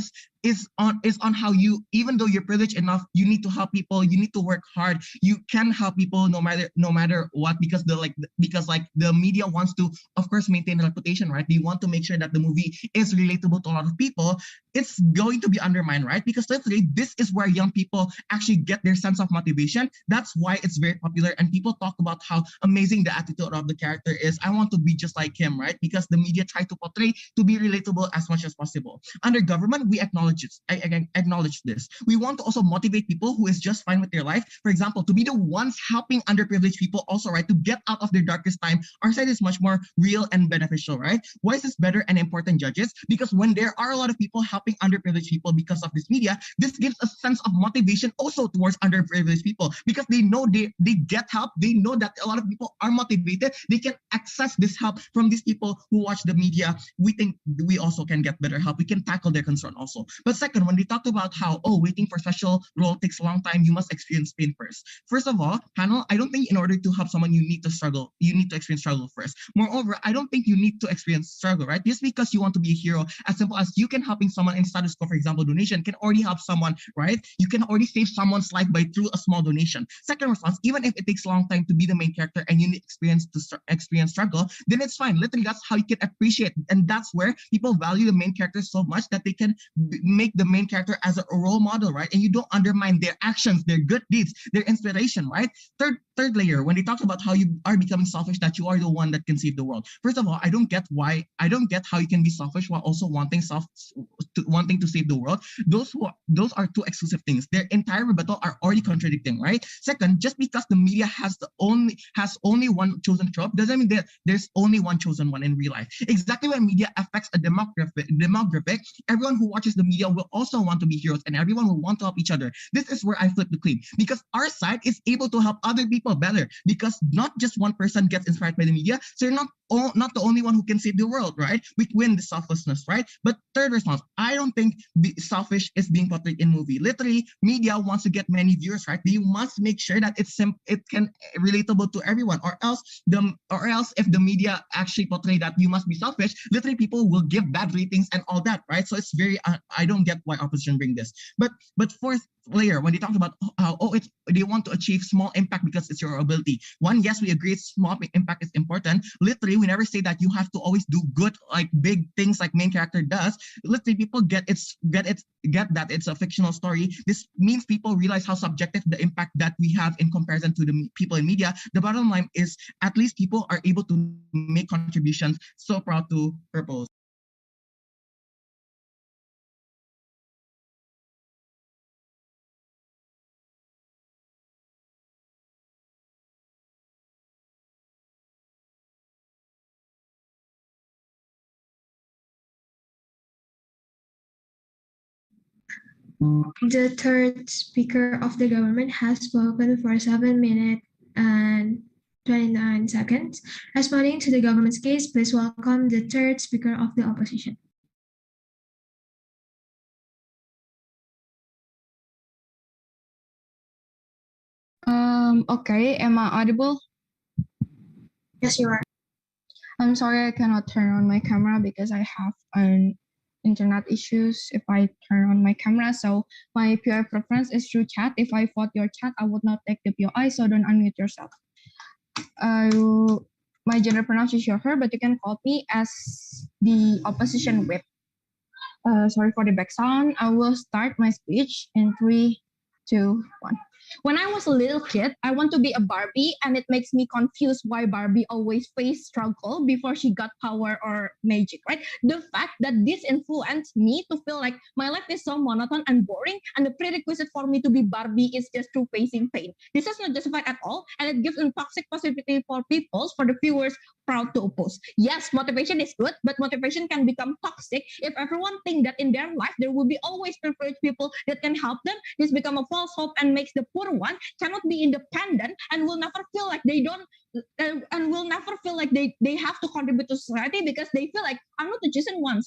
is on how you, even though you're privileged enough, you need to help people, you need to work hard, you can help people no matter what, because the media wants to, of course, maintain a reputation, right? They want to make sure that the movie is relatable to a lot of people. It's going to be undermined, right? Because literally this is where young people actually get their sense of motivation. That's why it's very popular and people talk about how amazing the attitude of the character is. I want to be just like him, right? Because the media try to portray to be relatable as much as possible. Under government, we acknowledge it. I acknowledge this. We want to also motivate people who is just fine with their life, for example, to be the ones helping underprivileged people also, right? To get out of their darkest time. Our side is much more real and beneficial, right? Why is this better and important, judges? Because when there are a lot of people helping underprivileged people because of this media, this gives a sense of motivation also towards underprivileged people because they know they get help. They know that a lot of people are motivated. They can access this help from these people who watch the media. We think we also can get better help. We can tackle their concern also. But second, when they talked about how, waiting for special role takes a long time, you must experience pain first. First of all, panel, I don't think in order to help someone, you need to struggle. You need to experience struggle first. Moreover, I don't think you need to experience struggle, right? Just because you want to be a hero, as simple as you can helping someone in status quo, for example, donation can already help someone, right? You can already save someone's life by through a small donation. Second response, even if it takes a long time to be the main character and you need experience struggle, then it's fine. Literally, that's how you can appreciate, and that's where people value the main character so much that they can make the main character as a role model, right? And you don't undermine their actions, their good deeds, their inspiration, right? Third layer, when they talk about how you are becoming selfish, that you are the one that can save the world. First of all, I don't get how you can be selfish while also wanting to save the world. Those are two exclusive things. Their entire rebuttal are already contradicting, right? Second, just because the media has only one chosen trope doesn't mean that there's only one chosen one in real life. Exactly when media affects a demographic, everyone who watches the media will also want to be heroes and everyone will want to help each other. This is where I flip the claim because our side is able to help other people better because not just one person gets inspired by the media, so you're not the only one who can save the world, right? We win the selflessness, right? But third response, I don't think selfish is being portrayed in movie. Literally, media wants to get many viewers, right? They must make sure that it can relatable to everyone, or else if the media actually portray that you must be selfish, literally people will give bad ratings and all that, right? So it's very I don't get why opposition bring this. But fourth layer, when they talk about how they want to achieve small impact because it's your ability. One, yes, we agree small impact is important. Literally, we never say that you have to always do good, like big things like main character does. Literally, people get that it's a fictional story. This means people realize how subjective the impact that we have in comparison to the people in media. The bottom line is at least people are able to make contributions. So proud to propose. The third speaker of the government has spoken for 7 minutes and 29 seconds. Responding to the government's case, please welcome the third speaker of the opposition. Okay, am I audible? Yes, you are. I'm sorry I cannot turn on my camera because I have an internet issues if I turn on my camera. So my POI preference is through chat. If I vote your chat, I would not take the POI, so don't unmute yourself. My gender pronoun is her, but you can call me as the opposition whip. Sorry for the back sound. I will start my speech in 3, 2, 1. When I was a little kid, I want to be a Barbie, and it makes me confused why Barbie always faced struggle before she got power or magic, right? The fact that this influenced me to feel like my life is so monotone and boring, and the prerequisite for me to be Barbie is just through facing pain. This is not justified at all, and it gives a toxic positivity for people, for the viewers proud to oppose. Yes, motivation is good, but motivation can become toxic if everyone thinks that in their life there will be always privileged people that can help them. This become a false hope and makes the poor one cannot be independent and will never feel like they don't and will never feel like they have to contribute to society because they feel like I'm not the chosen one,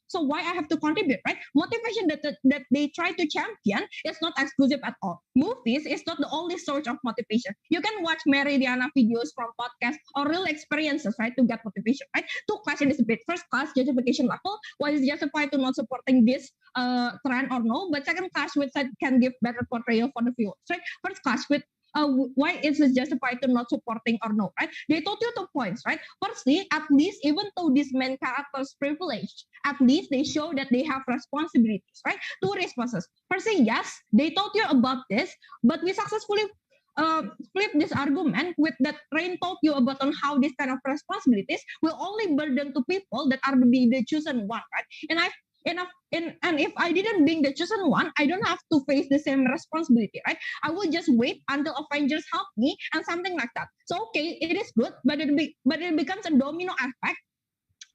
so why I have to contribute, right? Motivation that they try to champion is not exclusive at all. Movies is not the only source of motivation. You can watch Meridiana videos from podcasts or real experiences, right, to get motivation, right? Two questions is a bit. First class, justification level. Why is justified to not supporting this trend or no? But second class, which can give better portrayal for the viewers, right? First class, with why is it justified to not supporting or no, right? They told you 2 points, right? Firstly, at least even though these main characters privileged, at least they show that they have responsibilities, right? 2 responses. Firstly, yes, they told you about this, but we successfully flip this argument with that Rain told you about on how this kind of responsibilities will only burden to people that are to be the chosen one, right? And if I didn't being the chosen one, I don't have to face the same responsibility, right? I will just wait until Avengers help me and something like that. So okay, it is good, but it becomes a domino effect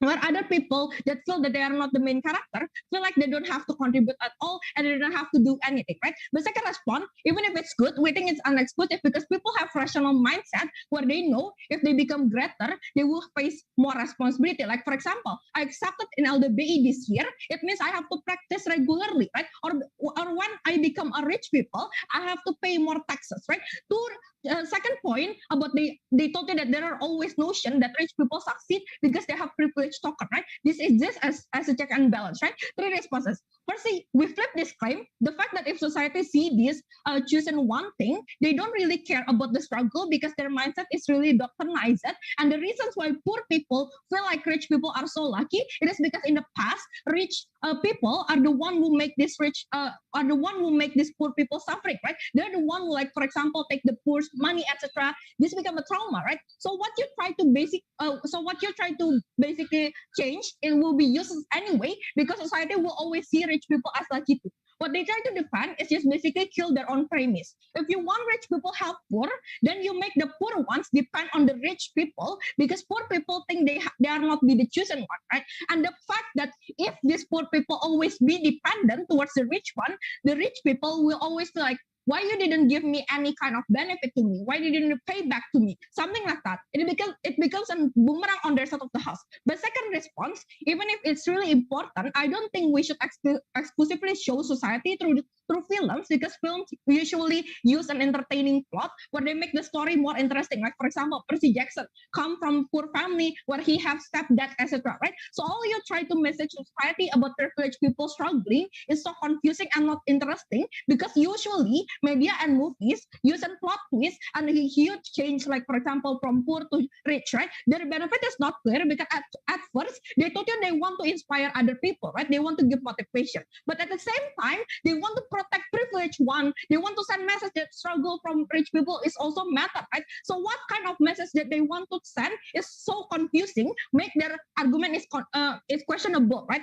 where other people that feel that they are not the main character feel like they don't have to contribute at all and they don't have to do anything, right? The second response, even if it's good, we think it's unexclusive because people have rational mindset where they know if they become greater, they will face more responsibility. Like for example, I accepted in LDBE this year, it means I have to practice regularly, right? Or when I become a rich people, I have to pay more taxes, right? Second point about they told you that there are always notion that rich people succeed because they have privilege token, right? This exists as a check and balance, right? 3 responses. Firstly, we flip this claim. The fact that if society see this choosing one thing, they don't really care about the struggle because their mindset is really doctrinized. And the reasons why poor people feel like rich people are so lucky, it is because in the past, rich people are the one who make this rich are the one who make these poor people suffering, right? They're the one who, like for example, take the poor's money, etc. This become a trauma, right? So what you try to basically change, it will be useless anyway because society will always see rich people as lucky too. What they try to defend is just basically kill their own premise. If you want rich people help poor, then you make the poor ones depend on the rich people because poor people think they are not be the chosen one, right? And the fact that if these poor people always be dependent towards the rich one, the rich people will always feel like, why you didn't give me any kind of benefit to me? Why didn't you pay back to me? Something like that. It becomes a boomerang on their side of the house. But second response, even if it's really important, I don't think we should exclusively show society through films because films usually use an entertaining plot where they make the story more interesting. Like for example, Percy Jackson come from poor family where he have stepdad, etc. Right? So all you try to message society about privileged people struggling is so confusing and not interesting because usually media and movies use a plot twist and a huge change, like for example from poor to rich, right? Their benefit is not clear because at first they told you they want to inspire other people, right? They want to give motivation, but at the same time they want to protect privilege one. They want to send message that struggle from rich people is also matter, right? So what kind of message that they want to send is so confusing, make their argument is questionable, right?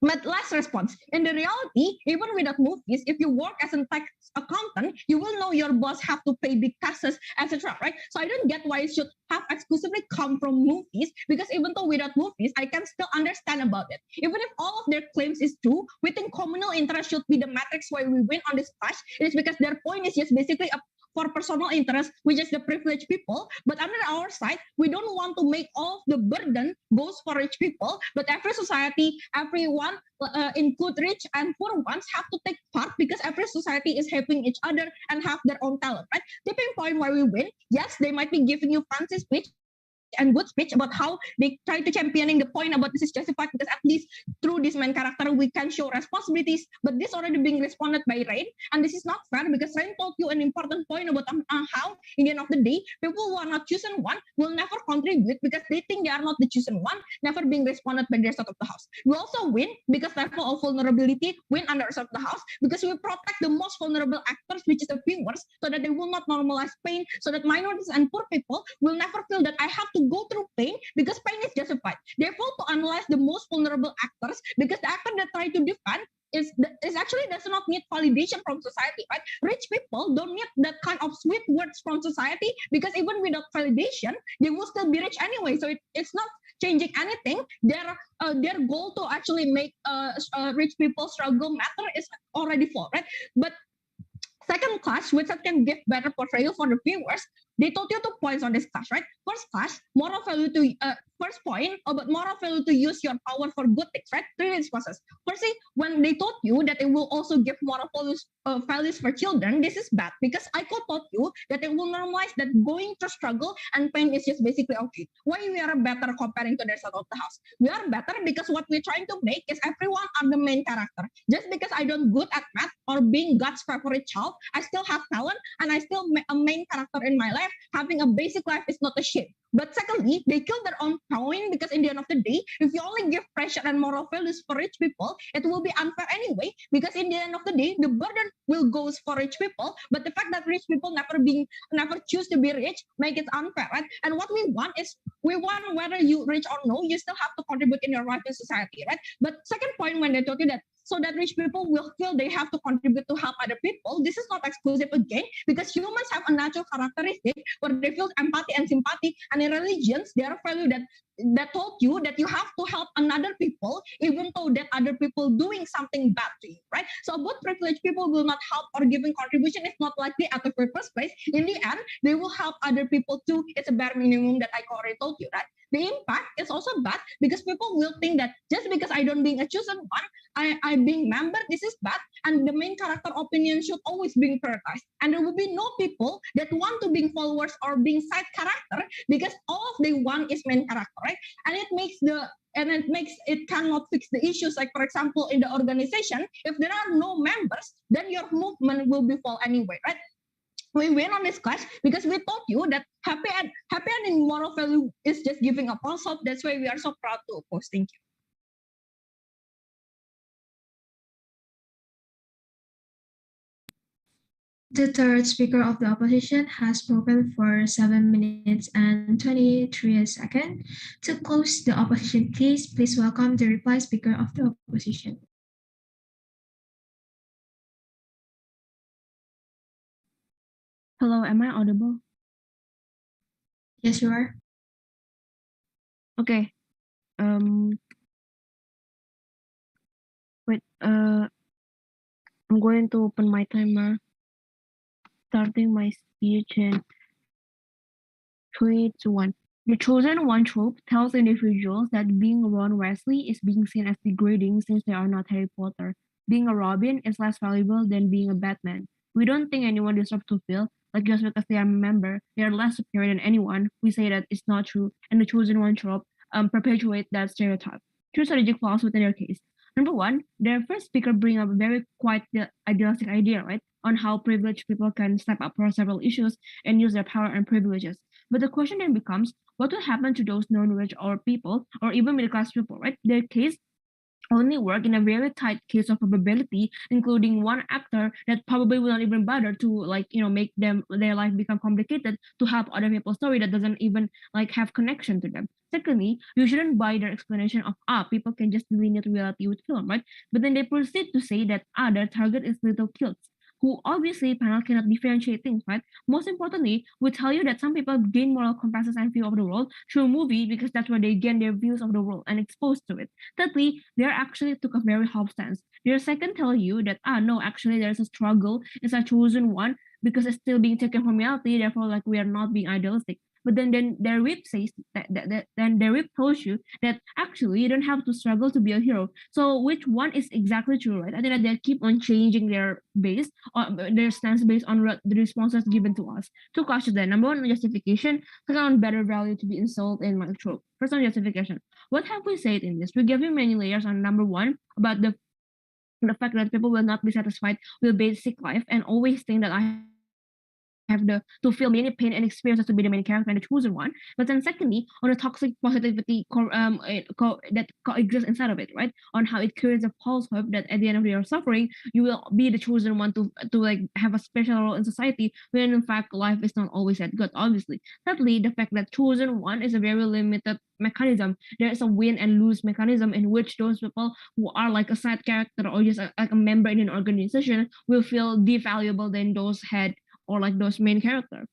But last response. In the reality, even without movies, if you work as a tax accountant, you will know your boss have to pay big taxes, etc. Right? So I don't get why it should have exclusively come from movies, because even though without movies, I can still understand about it. Even if all of their claims is true, we think communal interest should be the matrix why we win on this clash. It is because their point is just basically for personal interest, which is the privileged people. But under our side, we don't want to make all of the burden goes for rich people, but every society, everyone, include rich and poor ones, have to take part, because every society is helping each other and have their own talent, right? Tipping point where we win, yes, they might be giving you fancy speech and good speech about how they try to championing the point about this is justified, because at least through this main character we can show responsibilities, but this already being responded by Rain, and this is not fair, because Rain told you an important point about how in the end of the day people who are not chosen one will never contribute because they think they are not the chosen one, never being responded by the rest of the house. We also win because level of vulnerability win under rest of the house, because we protect the most vulnerable actors, which is the viewers, so that they will not normalize pain, so that minorities and poor people will never feel that I have to go through pain, because pain is justified. Therefore, to analyze the most vulnerable actors, because the actor that try to defend is actually does not need validation from society, right? Rich people don't need that kind of sweet words from society, because even without validation, they will still be rich anyway. So it's not changing anything. Their goal to actually make rich people struggle matter is already full, right? But second class, which can give better portrayal for the viewers, they told you 2 points on this class, right? First class, moral value to first point about moral value to use your power for good things, right? 3 responses. Firstly, when they told you that it will also give moral values for children, this is bad, because I could told you that it will normalize that going through struggle and pain is just basically okay. Why we are better comparing to the rest of the house? We are better because what we're trying to make is everyone are the main character. Just because I don't good at math or being God's favorite child, I still have talent and I still a main character in my life. Having a basic life is not a shame. But secondly, they kill their own point, because in the end of the day, if you only give pressure and moral values for rich people, it will be unfair anyway, because in the end of the day, the burden will go for rich people, but the fact that rich people never choose to be rich make it unfair, right? And what we want is, we want whether you rich or no, you still have to contribute in your life in society, right? But second point, when they told you that so that rich people will feel they have to contribute to help other people, this is not exclusive again, because humans have a natural characteristic where they feel empathy and sympathy, and in religions there are value that told you that you have to help another people even though that other people doing something bad to you, right? So both privileged people will not help or giving contribution if not likely at the first place. In the end, they will help other people too. It's a bare minimum that I already told you, right? The impact is also bad, because people will think that just because I don't being a chosen one, I being member, this is bad, and the main character opinion should always be prioritized. And there will be no people that want to being followers or being side character, because all they want is main character, right? And it cannot fix the issues. Like for example, in the organization, if there are no members, then your movement will be fall anyway, right? We win on this class because we told you that happy ending moral value is just giving up on hope. That's why we are so proud to oppose. Thank you. The third speaker of the opposition has spoken for 7 minutes and 23 seconds. To close the opposition case, please welcome the reply speaker of the opposition. Hello, am I audible? Yes, you are. Okay. Wait, I'm going to open my timer. Starting my speech in 3, 2, 1. The chosen one trope tells individuals that being Ron Weasley is being seen as degrading since they are not Harry Potter. Being a Robin is less valuable than being a Batman. We don't think anyone deserves to feel like just because they are a member, they are less superior than anyone. We say that it's not true, and the chosen one trope perpetuate that stereotype. Two strategic flaws within their case. Number one, their first speaker bring up a very quite idealistic idea, right, on how privileged people can step up for several issues and use their power and privileges. But the question then becomes, what will happen to those non-rich or people, or even middle-class people, right? Their case only work in a very tight case of probability, including one actor that probably will not even bother to make their life become complicated to help other people's story that doesn't even have connection to them. Secondly, you shouldn't buy their explanation of people can just delineate reality with film, right? But then they proceed to say that their target is little kids who obviously panel cannot differentiate things, right? Most importantly, we tell you that some people gain moral compasses and view of the world through movie because that's where they gain their views of the world and exposed to it. Thirdly, they actually took a very hard stance. Their second tell you that no, actually there's a struggle, it's a chosen one because it's still being taken from reality, therefore we are not being idealistic. But then their whip says then their whip tells you that actually you don't have to struggle to be a hero. So which one is exactly true, right? I think that they keep on changing their base or their stance based on the responses given to us. Two questions then. Number one, justification. Second on better value to be installed in my trope. First on justification. What have we said in this? We gave you many layers on number one about the fact that people will not be satisfied with basic life and always think that I have to feel many pain and experiences to be the main character and the chosen one. But then secondly, on the toxic positivity that exists inside of it, right? On how it creates a false hope that at the end of your suffering, you will be the chosen one to have a special role in society, when in fact life is not always that good, obviously. Thirdly, the fact that chosen one is a very limited mechanism. There is a win and lose mechanism in which those people who are like a side character or just like a member in an organization will feel devaluable than those head or those main characters.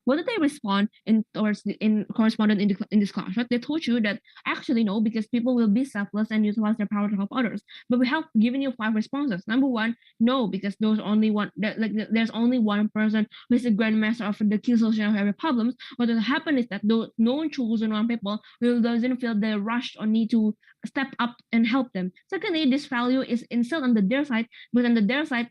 What did they respond in correspondent in this class, right? They told you that actually no, because people will be selfless and utilize their power to help others. But we have given you 5 responses. Number one, no, because there's only one person who is the grandmaster of the key solution of every problem. What will happen is that those chosen one people doesn't feel the rush or need to step up and help them. Secondly, this value is instilled on their side, but on their side,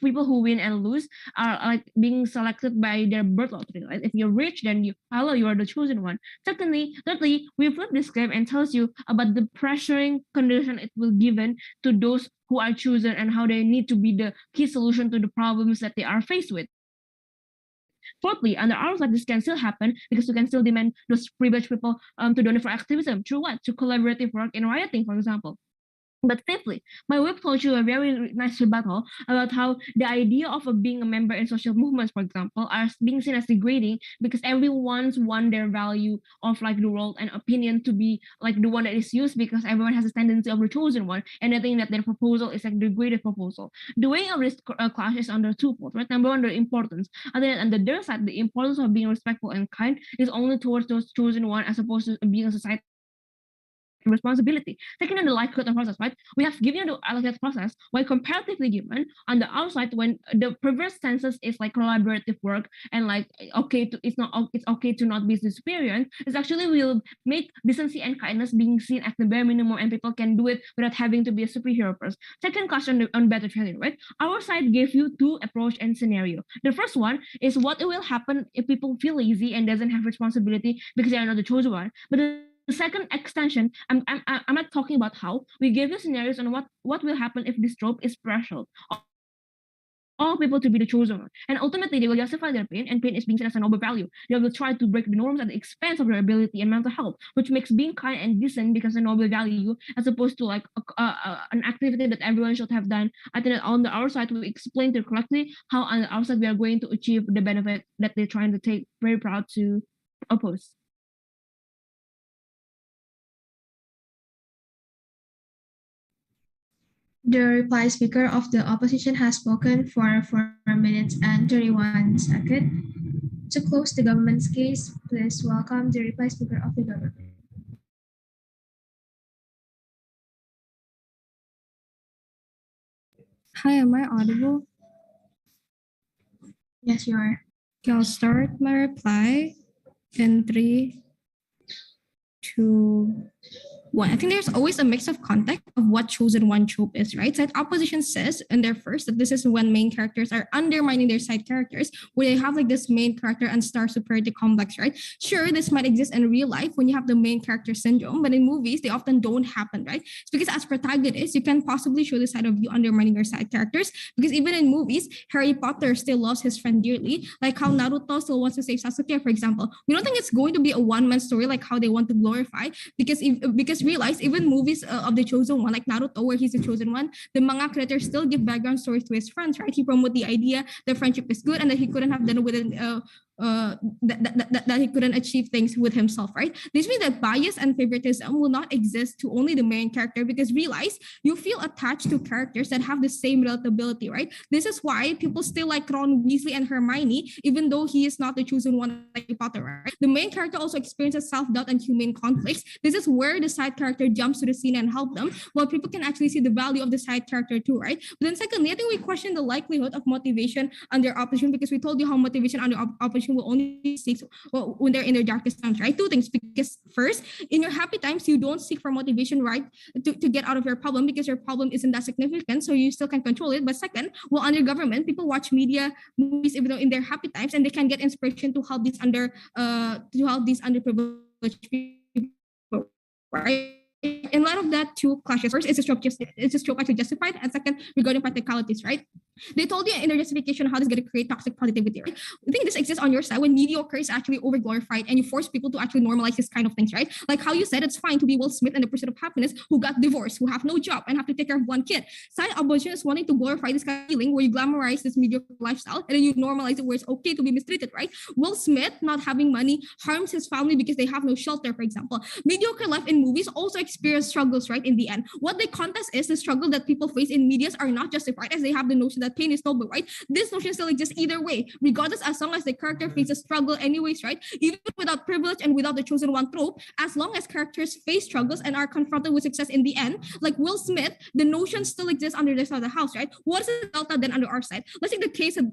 people who win and lose are being selected by their birth lottery. Right? If you're rich, then you are the chosen one. Thirdly, we flip this game and tells you about the pressuring condition it will given to those who are chosen and how they need to be the key solution to the problems that they are faced with. Fourthly, under our side, this can still happen because you can still demand those privileged people to donate for activism. Through what? Through collaborative work in rioting, for example. But fifthly, my web told you a very nice rebuttal about how the idea of being a member in social movements, for example, are being seen as degrading because everyone's want their value of the world and opinion to be the one that is used because everyone has a tendency of the chosen one, and I think that their proposal is the greatest proposal. The way of this clash is under 2 poles, right? Number one, the importance. And then on the other side, the importance of being respectful and kind is only towards those chosen one as opposed to being a society responsibility. Second, in the likelihood of process, right? We have given you the allocated process, while comparatively given on the outside, when the perverse census is collaborative work and it's okay to not be the superior, it's actually will make decency and kindness being seen as the bare minimum, and people can do it without having to be a superhero person. Second question on better failure, right? Our side gave you 2 approach and scenario. The first one is what will happen if people feel lazy and doesn't have responsibility because they are not the chosen one. But the second extension, I'm not talking about how. We gave you scenarios on what will happen if this trope is pressured all people to be the chosen one. And ultimately, they will justify their pain, and pain is being seen as a noble value. They will try to break the norms at the expense of their ability and mental health, which makes being kind and decent because a noble value as opposed to an activity that everyone should have done. I think that on our side, we explained it correctly how on our side we are going to achieve the benefit that they're trying to take. Very proud to oppose. The reply speaker of the opposition has spoken for 4 minutes and 31 seconds. To close the government's case, please welcome the reply speaker of the government. Hi, am I audible? Yes, you are. Okay, I'll start my reply in 3, 2, 1. I think there's always a mix of context of what chosen one trope is, right? So opposition says in their first that this is when main characters are undermining their side characters, where they have this main character and star superiority complex, right? Sure, this might exist in real life when you have the main character syndrome, but in movies, they often don't happen, right? It's because as protagonists, you can possibly show the side of you undermining your side characters, because even in movies, Harry Potter still loves his friend dearly, like how Naruto still wants to save Sasuke, for example. We don't think it's going to be a one-man story like how they want to glorify, because because realize even movies of the chosen one, like Naruto, where he's the chosen one, the manga creator still give background stories to his friends, right? He promote the idea that friendship is good and that he couldn't have done it with that he couldn't achieve things with himself, right? This means that bias and favoritism will not exist to only the main character, because realize you feel attached to characters that have the same relatability, right? This is why people still like Ron Weasley and Hermione, even though he is not the chosen one like Potter, right? The main character also experiences self-doubt and human conflicts. This is where the side character jumps to the scene and help them, while people can actually see the value of the side character too, right? But then secondly, I think we question the likelihood of motivation under opposition, because we told you how motivation under opposition will only seek when they're in their darkest times, right? Two things, because first, in your happy times, you don't seek for motivation, right, to get out of your problem, because your problem isn't that significant, so you still can control it. But second, well, under government, people watch media movies even though in their happy times, and they can get inspiration to help these underprivileged people, right? In light of that, two clashes. First, is this trope actually justified? And second, regarding practicalities, right? They told you in their justification how this is going to create toxic positivity, right? I think this exists on your side when mediocre is actually overglorified and you force people to actually normalize this kind of things, right? Like how you said it's fine to be Will Smith and the pursuit of happiness who got divorced, who have no job and have to take care of one kid. Side opposition is wanting to glorify this kind of feeling where you glamorize this mediocre lifestyle and then you normalize it where it's okay to be mistreated, right? Will Smith not having money harms his family because they have no shelter, for example. Mediocre life in movies also experience struggles, right? In the end, what they contest is the struggle that people face in medias are not justified, as they have the notion that pain is noble, right? This notion still exists either way, regardless, as long as the character faces struggle anyways, right? Even without privilege and without the chosen one trope, as long as characters face struggles and are confronted with success in the end, like Will Smith, the notion still exists under their side of the house, right? What is the delta then under our side? Let's take the case of,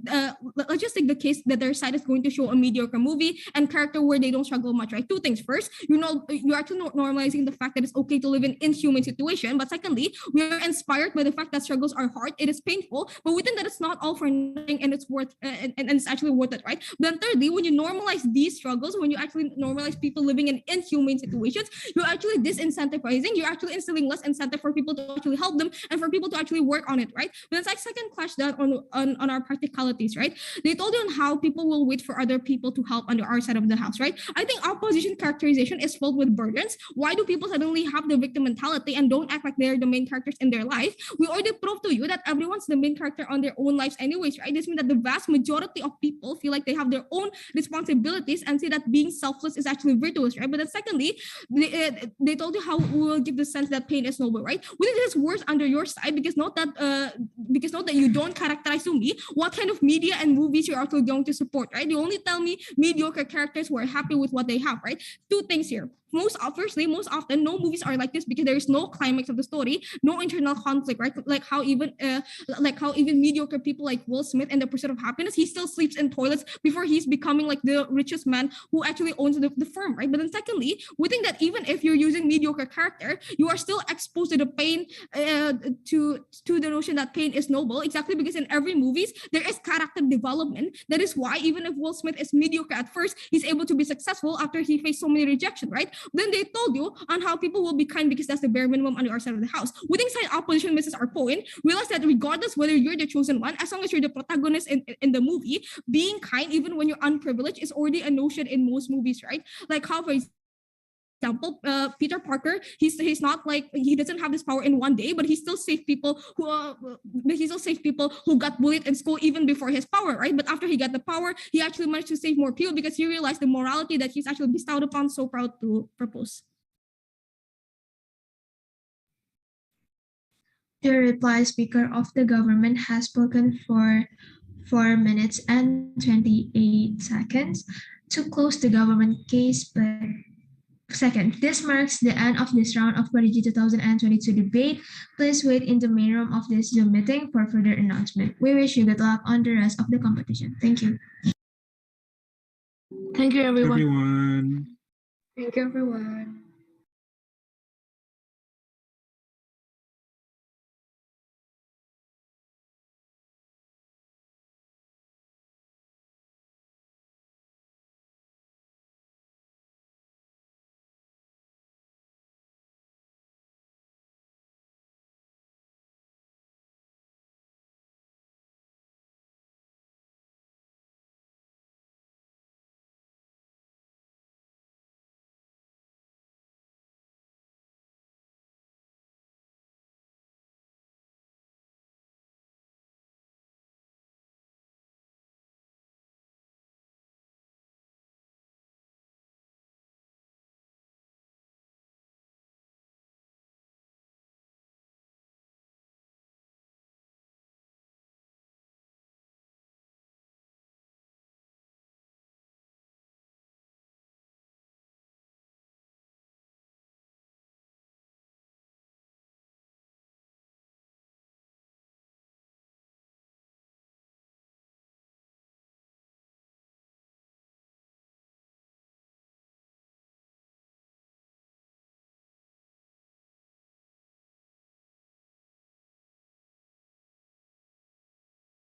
let's just take the case that their side is going to show a mediocre movie and character where they don't struggle much, right? Two things. First, you're actually normalizing the fact that it's okay to live in inhuman situation, but secondly, we are inspired by the fact that struggles are hard, it is painful, but we think that it's not all for nothing and it's worth and it's actually worth it, right? Then thirdly, when you normalize these struggles, when you actually normalize people living in inhumane situations, you're actually disincentivizing, you're actually instilling less incentive for people to actually help them and for people to actually work on it, right? But it's like second clash that on our practicalities, right? They told you on how people will wait for other people to help under our side of the house, right? I think opposition characterization is filled with burdens. Why do people suddenly have the victim mentality and don't act like they're the main characters in their life? We already proved to you that everyone's the main character on their own lives anyways, right? This means that the vast majority of people feel like they have their own responsibilities and say that being selfless is actually virtuous, right? But then secondly, they told you how we will give the sense that pain is noble, right? We think this is worse under your side, because note that you don't characterize to me what kind of media and movies you're actually going to support, right? You only tell me mediocre characters who are happy with what they have, right? Two things here. Most often, no movies are like this because there is no climax of the story, no internal conflict, right? Like how even mediocre people like Will Smith in The Pursuit of Happiness, he still sleeps in toilets before he's becoming like the richest man who actually owns the firm, right? But then secondly, we think that even if you're using mediocre character, you are still exposed to the pain, to the notion that pain is noble, exactly because in every movies there is character development. That is why even if Will Smith is mediocre at first, he's able to be successful after he faced so many rejection, right? Then they told you on how people will be kind because that's the bare minimum under our side of the house. We think side opposition misses our point. Realize that regardless whether you're the chosen one, as long as you're the protagonist in the movie, being kind even when you're unprivileged is already a notion in most movies, right? Like how, for example, Peter Parker, he's not like, he doesn't have this power in one day, but he still saved people who got bullied in school even before his power, right? But after he got the power, he actually managed to save more people because he realized the morality that he's actually bestowed upon, so proud to propose. The reply speaker of the government has spoken for 4 minutes and 28 seconds. To close the government case, but second, this marks the end of this round of Prodigy 2022 debate. Please wait in the main room of this Zoom meeting for further announcement. We wish you good luck on the rest of the competition. Thank you. Thank you, everyone. Everyone. Thank you, everyone.